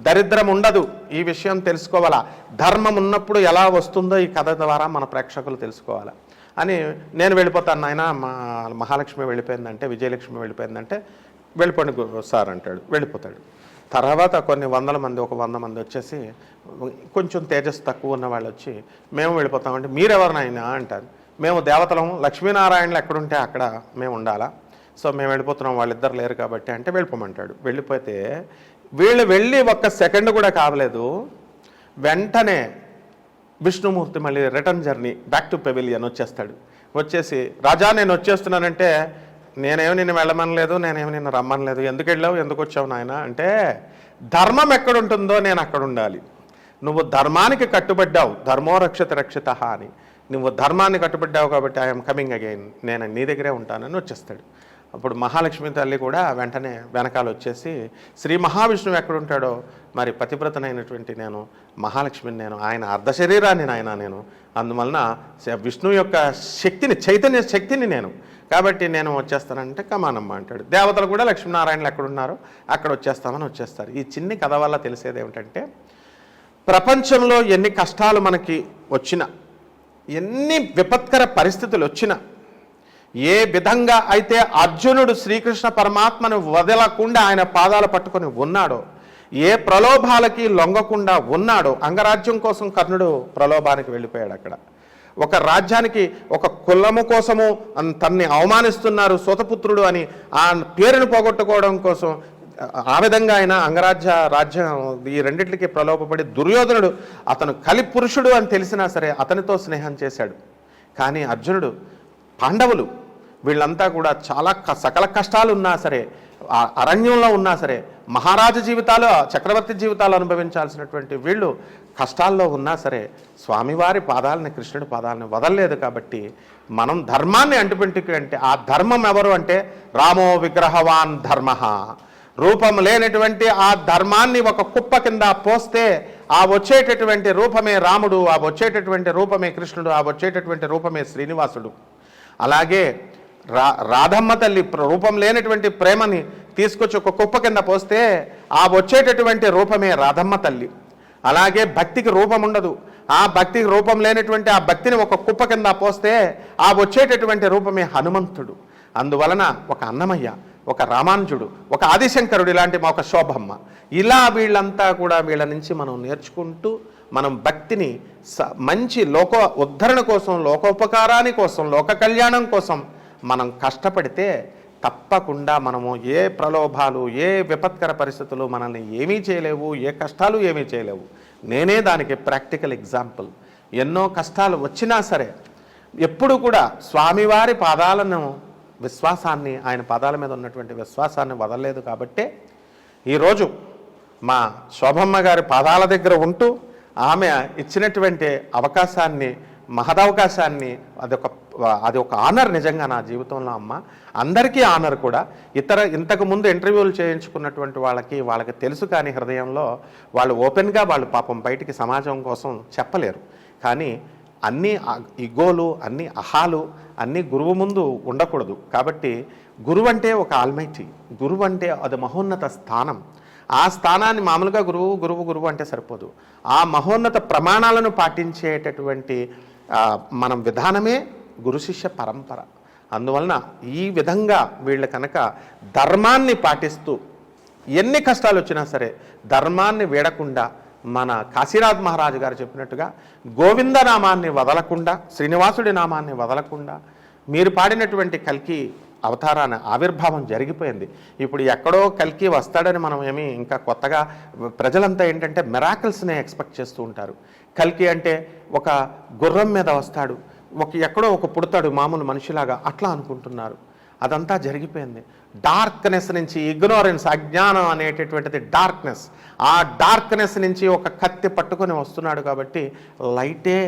దరిద్రం ఉండదు. ఈ విషయం తెలుసుకోవాలా. ధర్మం ఉన్నప్పుడు ఎలా వస్తుందో ఈ కథ ద్వారా మన ప్రేక్షకులు తెలుసుకోవాలా అని నేను వెళ్ళిపోతాను నాయన. మహాలక్ష్మి వెళ్ళిపోయిందంటే, విజయలక్ష్మి వెళ్ళిపోయిందంటే వెళ్ళిపోండి సార్ అంటాడు. వెళ్ళిపోతాడు. తర్వాత కొన్ని 100 మంది, ఒక 100 మంది వచ్చేసి కొంచెం తేజస్సు తక్కువ ఉన్న వాళ్ళు వచ్చి మేము వెళ్ళిపోతామంటే మీరెవరు నాయన అంటారు. మేము దేవతలం, లక్ష్మీనారాయణలు ఎక్కడుంటే అక్కడ మేము ఉండాలా, సో మేము వెళ్ళిపోతున్నాం, వాళ్ళిద్దరు లేరు కాబట్టి అంటే వెళ్ళిపోమంటాడు. వెళ్ళిపోతే వీళ్ళు వెళ్ళి 1 సెకండ్ కూడా కావలేదు, వెంటనే విష్ణుమూర్తి మళ్ళీ return journey back to pavilion వచ్చేస్తాడు. వచ్చేసి రాజా నేను వచ్చేస్తున్నానంటే నేనేమి నిన్ను వెళ్ళమనలేదు, నేనేమి నిన్ను రమ్మనలేదు, ఎందుకు వెళ్ళావు, ఎందుకు వచ్చావు నాయన అంటే ధర్మం ఎక్కడుంటుందో నేను అక్కడ ఉండాలి. నువ్వు ధర్మానికి కట్టుబడ్డావు, ధర్మో రక్షిత అని. నువ్వు ధర్మాన్ని కట్టుబడ్డావు కాబట్టి ఐఎమ్ కమింగ్ అగైన్, నేను నీ దగ్గరే ఉంటానని వచ్చేస్తాడు. అప్పుడు మహాలక్ష్మి తల్లి కూడా వెంటనే వెనకాల వచ్చేసి శ్రీ మహావిష్ణువు ఎక్కడుంటాడో మరి పతివ్రతనైనటువంటి నేను మహాలక్ష్మిని, నేను ఆయన అర్ధ శరీరాన్ని నాయన నేను, అందువలన విష్ణువు యొక్క శక్తిని, చైతన్య శక్తిని నేను, కాబట్టి నేను వచ్చేస్తానంటే కమానమ్మ అంటాడు. దేవతలు కూడా లక్ష్మీనారాయణలు ఎక్కడున్నారో అక్కడ వచ్చేస్తామని వచ్చేస్తారు. ఈ చిన్ని కథ వల్ల తెలిసేది ఏమిటంటే ప్రపంచంలో ఎన్ని కష్టాలు మనకి వచ్చినా, ఎన్ని విపత్కర పరిస్థితులు వచ్చినా, ఏ విధంగా అయితే అర్జునుడు శ్రీకృష్ణ పరమాత్మను వదలకుండా ఆయన పాదాలు పట్టుకొని ఉన్నాడో, ఏ ప్రలోభాలకి లొంగకుండా ఉన్నాడో, అంగరాజ్యం కోసం కర్ణుడు ప్రలోభానికి వెళ్ళిపోయాడు. అక్కడ ఒక రాజ్యానికి, ఒక కులము కోసము తన్ని అవమానిస్తున్నారు సూతపుత్రుడు అని ఆ పేరును పోగొట్టుకోవడం కోసం ఆ విధంగా ఆయన రాజ్యం ఈ రెండిట్లకి ప్రలోభపడి దుర్యోధనుడు అతను కలిపురుషుడు అని తెలిసినా సరే అతనితో స్నేహం చేశాడు. కానీ అర్జునుడు, పాండవులు వీళ్ళంతా కూడా చాలా సకల కష్టాలు ఉన్నా సరే, అరణ్యంలో ఉన్నా సరే, మహారాజు జీవితాలు, చక్రవర్తి జీవితాలు అనుభవించాల్సినటువంటి వీళ్ళు కష్టాల్లో ఉన్నా సరే స్వామివారి పాదాలని, కృష్ణుడి పాదాలని వదలలేదు. కాబట్టి మనం ధర్మాన్ని అంటుపెట్టుకుంటే ఆ ధర్మం ఎవరు అంటే రామో విగ్రహవాన్ ధర్మ. రూపం లేనటువంటి ఆ ధర్మాన్ని ఒక కుప్ప కింద పోస్తే ఆ వచ్చేటటువంటి రూపమే రాముడు, ఆ వచ్చేటటువంటి రూపమే కృష్ణుడు, ఆ వచ్చేటటువంటి రూపమే శ్రీనివాసుడు. అలాగే రాధమ్మ తల్లి రూపం లేనటువంటి ప్రేమని తీసుకొచ్చి ఒక కుప్ప కింద పోస్తే ఆ వచ్చేటటువంటి రూపమే రాధమ్మ తల్లి. అలాగే భక్తికి రూపం ఉండదు, ఆ భక్తికి రూపం లేనటువంటి ఆ భక్తిని ఒక కుప్ప కింద పోస్తే ఆ వచ్చేటటువంటి రూపమే హనుమంతుడు. అందువలన ఒక అన్నమయ్య, ఒక రామానుజుడు, ఒక ఆదిశంకరుడు, ఇలాంటి ఒక శోభమ్మ, ఇలా వీళ్ళంతా కూడా వీళ్ళ నుంచి మనం నేర్చుకుంటూ మనం భక్తిని మంచి ఉద్ధరణ కోసం, లోకోపకారాని కోసం, లోక కళ్యాణం కోసం మనం కష్టపడితే తప్పకుండా మనము ఏ ప్రలోభాలు, ఏ విపత్కర పరిస్థితులు మనల్ని ఏమీ చేయలేవు, ఏ కష్టాలు ఏమీ చేయలేవు. నేనే దానికి ప్రాక్టికల్ ఎగ్జాంపుల్. ఎన్నో కష్టాలు వచ్చినా సరే ఎప్పుడు కూడా స్వామివారి పాదాలను విశ్వాసాన్ని, ఆయన పాదాల మీద ఉన్నటువంటి విశ్వాసాన్ని వదలలేదు. కాబట్టే ఈరోజు మా శోభమ్మ గారి పాదాల దగ్గర ఉంటూ ఆమె ఇచ్చినటువంటి అవకాశాన్ని, మహదవకాశాన్ని, అది ఒక ఆనర్ నిజంగా నా జీవితంలో అమ్మ. అందరికీ ఆనర్ కూడా. ఇంతకుముందు ఇంటర్వ్యూలు చేయించుకున్నటువంటి వాళ్ళకి తెలుసు, కానీ హృదయంలో వాళ్ళు ఓపెన్గా వాళ్ళు పాపం బయటికి సమాజం కోసం చెప్పలేరు. కానీ అన్ని ఇగోలు, అన్ని అహాలు అన్నీ గురువు ముందు ఉండకూడదు. కాబట్టి గురువు అంటే ఒక ఆల్మైటీ, గురువు అంటే అది మహోన్నత స్థానం. ఆ స్థానాన్ని మామూలుగా గురువు అంటే సరిపోదు. ఆ మహోన్నత ప్రమాణాలను పాటించేటటువంటి మనం విధానమే గురు శిష్య పరంపర. అందువలన ఈ విధంగా వీళ్ళు కనుక ధర్మాన్ని పాటిస్తూ ఎన్ని కష్టాలు వచ్చినా సరే ధర్మాన్ని వీడకుండా, మన కాశీనాథ్ మహారాజు గారు చెప్పినట్టుగా గోవింద నామాన్ని వదలకుండా, శ్రీనివాసుడి నామాన్ని వదలకుండా, మీరు పాడినటువంటి కల్కి అవతారాన్ని ఆవిర్భావం జరిగిపోయింది. ఇప్పుడు ఎక్కడో కల్కి వస్తాడని మనం ఏమీ ఇంకా కొత్తగా, ప్రజలంతా ఏంటంటే మిరాకిల్స్నే ఎక్స్పెక్ట్ చేస్తూ ఉంటారు. కల్కి అంటే ఒక గుర్రం మీద వస్తాడు, ఎక్కడో ఒక పుడతాడు మామూలు మనిషిలాగా, అట్లా అనుకుంటున్నారు. అదంతా జరిగిపోయింది. డార్క్నెస్ నుంచి, ఇగ్నోరెన్స్, అజ్ఞానం అనేటటువంటిది డార్క్నెస్. ఆ డార్క్నెస్ నుంచి ఒక కత్తి పట్టుకొని వస్తున్నాడు. కాబట్టి లైటే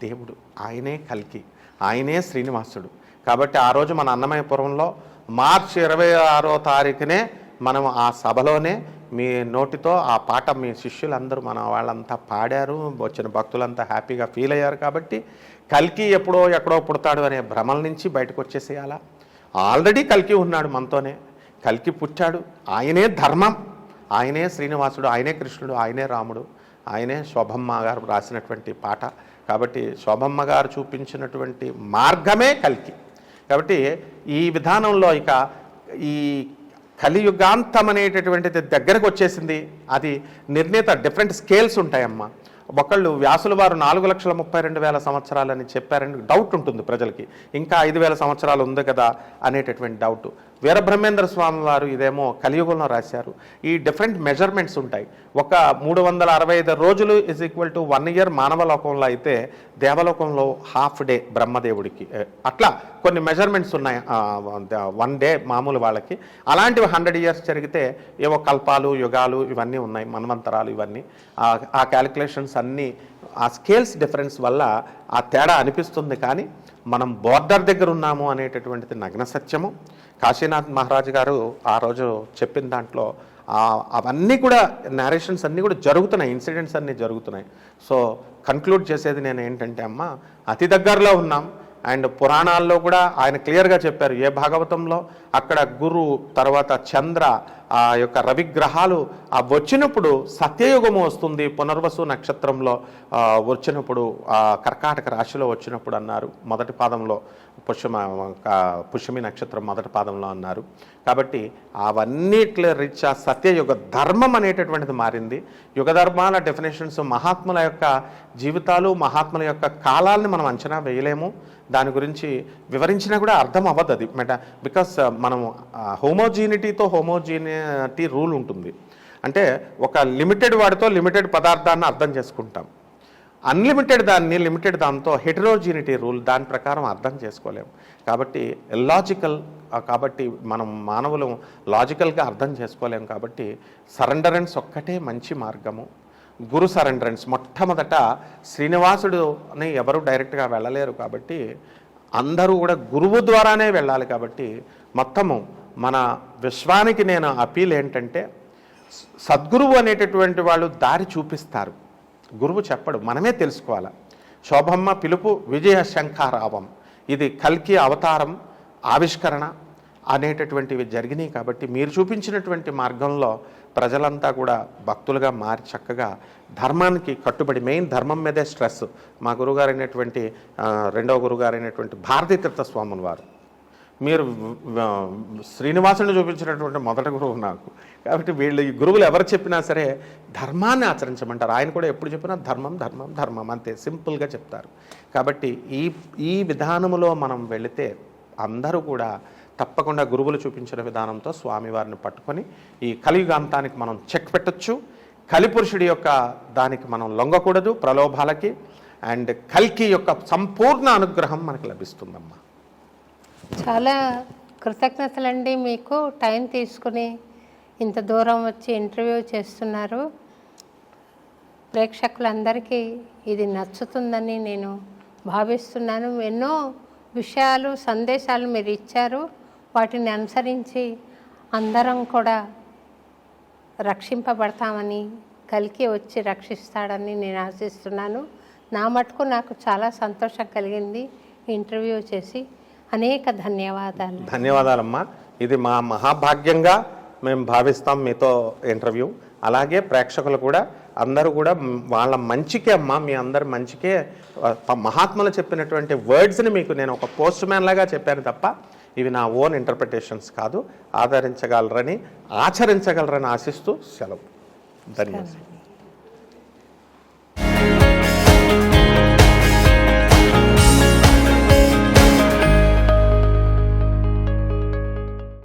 దేవుడు, ఆయనే కల్కి, ఆయనే శ్రీనివాసుడు. కాబట్టి ఆ రోజు మన అన్నమయ్యపురంలో మార్చి 26వ తారీఖునే మనం ఆ సభలోనే మీ నోటితో ఆ పాట మీ శిష్యులందరూ, మన వాళ్ళంతా పాడారు, వచ్చిన భక్తులంతా హ్యాపీగా ఫీల్ అయ్యారు. కాబట్టి కల్కి ఎక్కడో పుడతాడు అనే భ్రమల నుంచి బయటకు వచ్చేసేయాలా. ఆల్రెడీ కల్కి ఉన్నాడు మనతోనే, కల్కి పుట్టాడు. ఆయనే ధర్మం, ఆయనే శ్రీనివాసుడు, ఆయనే కృష్ణుడు, ఆయనే రాముడు, ఆయనే శోభమ్మ గారు రాసినటువంటి పాట. కాబట్టి శోభమ్మ గారు చూపించినటువంటి మార్గమే కల్కి. కాబట్టి ఈ విధానంలో ఇక ఈ కలియుగాంతం అనేటటువంటిది దగ్గరకు వచ్చేసింది. అది నిర్ణీత డిఫరెంట్ స్కేల్స్ ఉంటాయమ్మా. ఒకళ్ళు వ్యాసుల వారు 4,32,000 సంవత్సరాలని చెప్పారని డౌట్ ఉంటుంది ప్రజలకి. ఇంకా 5,000 సంవత్సరాలు ఉంది కదా అనేటటువంటి డౌట్. వీరబ్రహ్మేంద్ర స్వామి వారు ఇదేమో కలియుగంలో రాశారు. ఈ డిఫరెంట్ మెజర్మెంట్స్ ఉంటాయి. ఒక 365 రోజులు ఈజ్ ఈక్వల్ టు 1 ఇయర్ మానవ లోకంలో అయితే, దేవలోకంలో హాఫ్ డే బ్రహ్మదేవుడికి. అట్లా కొన్ని మెజర్మెంట్స్ ఉన్నాయి 1 డే మామూలు వాళ్ళకి. అలాంటివి 100 ఇయర్స్ జరిగితే ఏవో కల్పాలు, యుగాలు ఇవన్నీ ఉన్నాయి, మన్వంతరాలు ఇవన్నీ. ఆ క్యాలిక్యులేషన్స్ అన్నీ ఆ స్కేల్స్ డిఫరెన్స్ వల్ల ఆ తేడా అనిపిస్తుంది. కానీ మనం బోర్డర్ దగ్గర ఉన్నాము అనేటటువంటిది నగ్న సత్యము. కాశీనాథ్ మహారాజు గారు ఆ రోజు చెప్పిన దాంట్లో అవన్నీ కూడా నేరేషన్స్ అన్నీ కూడా జరుగుతున్నాయి, ఇన్సిడెంట్స్ అన్నీ జరుగుతున్నాయి. సో కన్క్లూడ్ చేసేది నేను ఏంటంటే అమ్మ, అతి దగ్గరలో ఉన్నాం. అండ్ పురాణాల్లో కూడా ఆయన క్లియర్గా చెప్పారు. ఏ భాగవతంలో అక్కడ గురు, తర్వాత చంద్ర, ఆ యొక్క రవిగ్రహాలు ఆ వచ్చినప్పుడు సత్యయుగము వస్తుంది, పునర్వసు నక్షత్రంలో వచ్చినప్పుడు కర్కాటక రాశిలో వచ్చినప్పుడు అన్నారు. మొదటి పాదంలో పుష్యమి నక్షత్రం మొదటి పాదంలో అన్నారు. కాబట్టి అవన్నిట్ల రీత్యా సత్యయుగ ధర్మం అనేటటువంటిది మారింది. యుగ ధర్మాల డెఫినేషన్స్, మహాత్ముల యొక్క జీవితాలు, మహాత్ముల యొక్క కాలాలని మనం అంచనా వేయలేము. దాని గురించి వివరించినా కూడా అర్థం అవ్వదు అది బికాస్ మనం హోమోజీనిటీతో హోమోజీనిటీ రూల్ ఉంటుంది. అంటే ఒక లిమిటెడ్ వాడితో లిమిటెడ్ పదార్థాన్ని అర్థం చేసుకుంటాం. అన్లిమిటెడ్ దాన్ని లిమిటెడ్ దాంతో హెటరోజీనిటీ రూల్, దాని ప్రకారం అర్థం చేసుకోలేము. కాబట్టి ఇల్లాజికల్, కాబట్టి మనం మానవులు లాజికల్గా అర్థం చేసుకోలేము. కాబట్టి సరెండరెన్స్ ఒక్కటే మంచి మార్గము. గురు సరెండరెన్స్ మొట్టమొదట శ్రీనివాసుడుని ఎవరు డైరెక్ట్గా వెళ్ళలేరు. కాబట్టి అందరూ కూడా గురువు ద్వారానే వెళ్ళాలి. కాబట్టి మొత్తము మన విశ్వానికి నేను అపీల్ ఏంటంటే, సద్గురువు అనేటటువంటి వాళ్ళు దారి చూపిస్తారు, గురువు చెప్పడు, మనమే తెలుసుకోవాలి. శోభమ్మ పిలుపు విజయ శంఖారావం, ఇది కల్కి అవతారం ఆవిష్కరణ అనేటటువంటివి జరిగినాయి. కాబట్టి మీరు చూపించినటువంటి మార్గంలో ప్రజలంతా కూడా భక్తులుగా మారి చక్కగా ధర్మానికి కట్టుబడి, మెయిన్ ధర్మం మీదే స్ట్రెస్. మా గురుగారైనటువంటి రెండవ గురుగారైనటువంటి భారతీతీర్థ స్వాముల వారు, మీరు శ్రీనివాసుని చూపించినటువంటి మొదటి గురువు నాకు. కాబట్టి వీళ్ళు ఈ గురువులు ఎవరు చెప్పినా సరే ధర్మాన్ని ఆచరించమంటారు. ఆయన కూడా ఎప్పుడు చెప్పినా ధర్మం ధర్మం ధర్మం అంతే సింపుల్గా చెప్తారు. కాబట్టి ఈ విధానములో మనం వెళితే అందరూ కూడా తప్పకుండా గురువులు చూపించిన విధానంతో స్వామివారిని పట్టుకొని ఈ కలియుగాంతానికి మనం చెక్ పెట్టచ్చు. కలిపురుషుడి యొక్క దానికి మనం లొంగకూడదు ప్రలోభాలకి. అండ్ కల్కి యొక్క సంపూర్ణ అనుగ్రహం మనకు లభిస్తుందమ్మా. చాలా కృతజ్ఞతలండి మీకు. టైం తీసుకుని ఇంత దూరం వచ్చి ఇంటర్వ్యూ చేస్తున్నారు. ప్రేక్షకులందరికీ ఇది నచ్చుతుందని నేను భావిస్తున్నాను. ఎన్నో విషయాలు, సందేశాలు మీరు ఇచ్చారు. వాటిని అనుసరించి అందరం కూడా రక్షింపబడతామని, కలికి వచ్చి రక్షిస్తాడని నేను ఆశిస్తున్నాను. నా మటుకు నాకు చాలా సంతోషం కలిగింది ఇంటర్వ్యూ చేసి. అనేక ధన్యవాదాలు. ధన్యవాదాలమ్మా. ఇది మా మహాభాగ్యంగా మేము భావిస్తాం మీతో ఇంటర్వ్యూ. అలాగే ప్రేక్షకులు కూడా అందరూ కూడా వాళ్ళ మంచికే అమ్మా, మీ అందరి మంచికే మహాత్ములు చెప్పినటువంటి వర్డ్స్ని మీకు నేను ఒక పోస్ట్ మ్యాన్ లాగా చెప్పాను తప్ప ఇవి నా ఓన్ ఇంటర్ప్రిటేషన్స్ కాదు. ఆచరించగలరని ఆశిస్తూ సెలవు. ధన్యవాదాలు.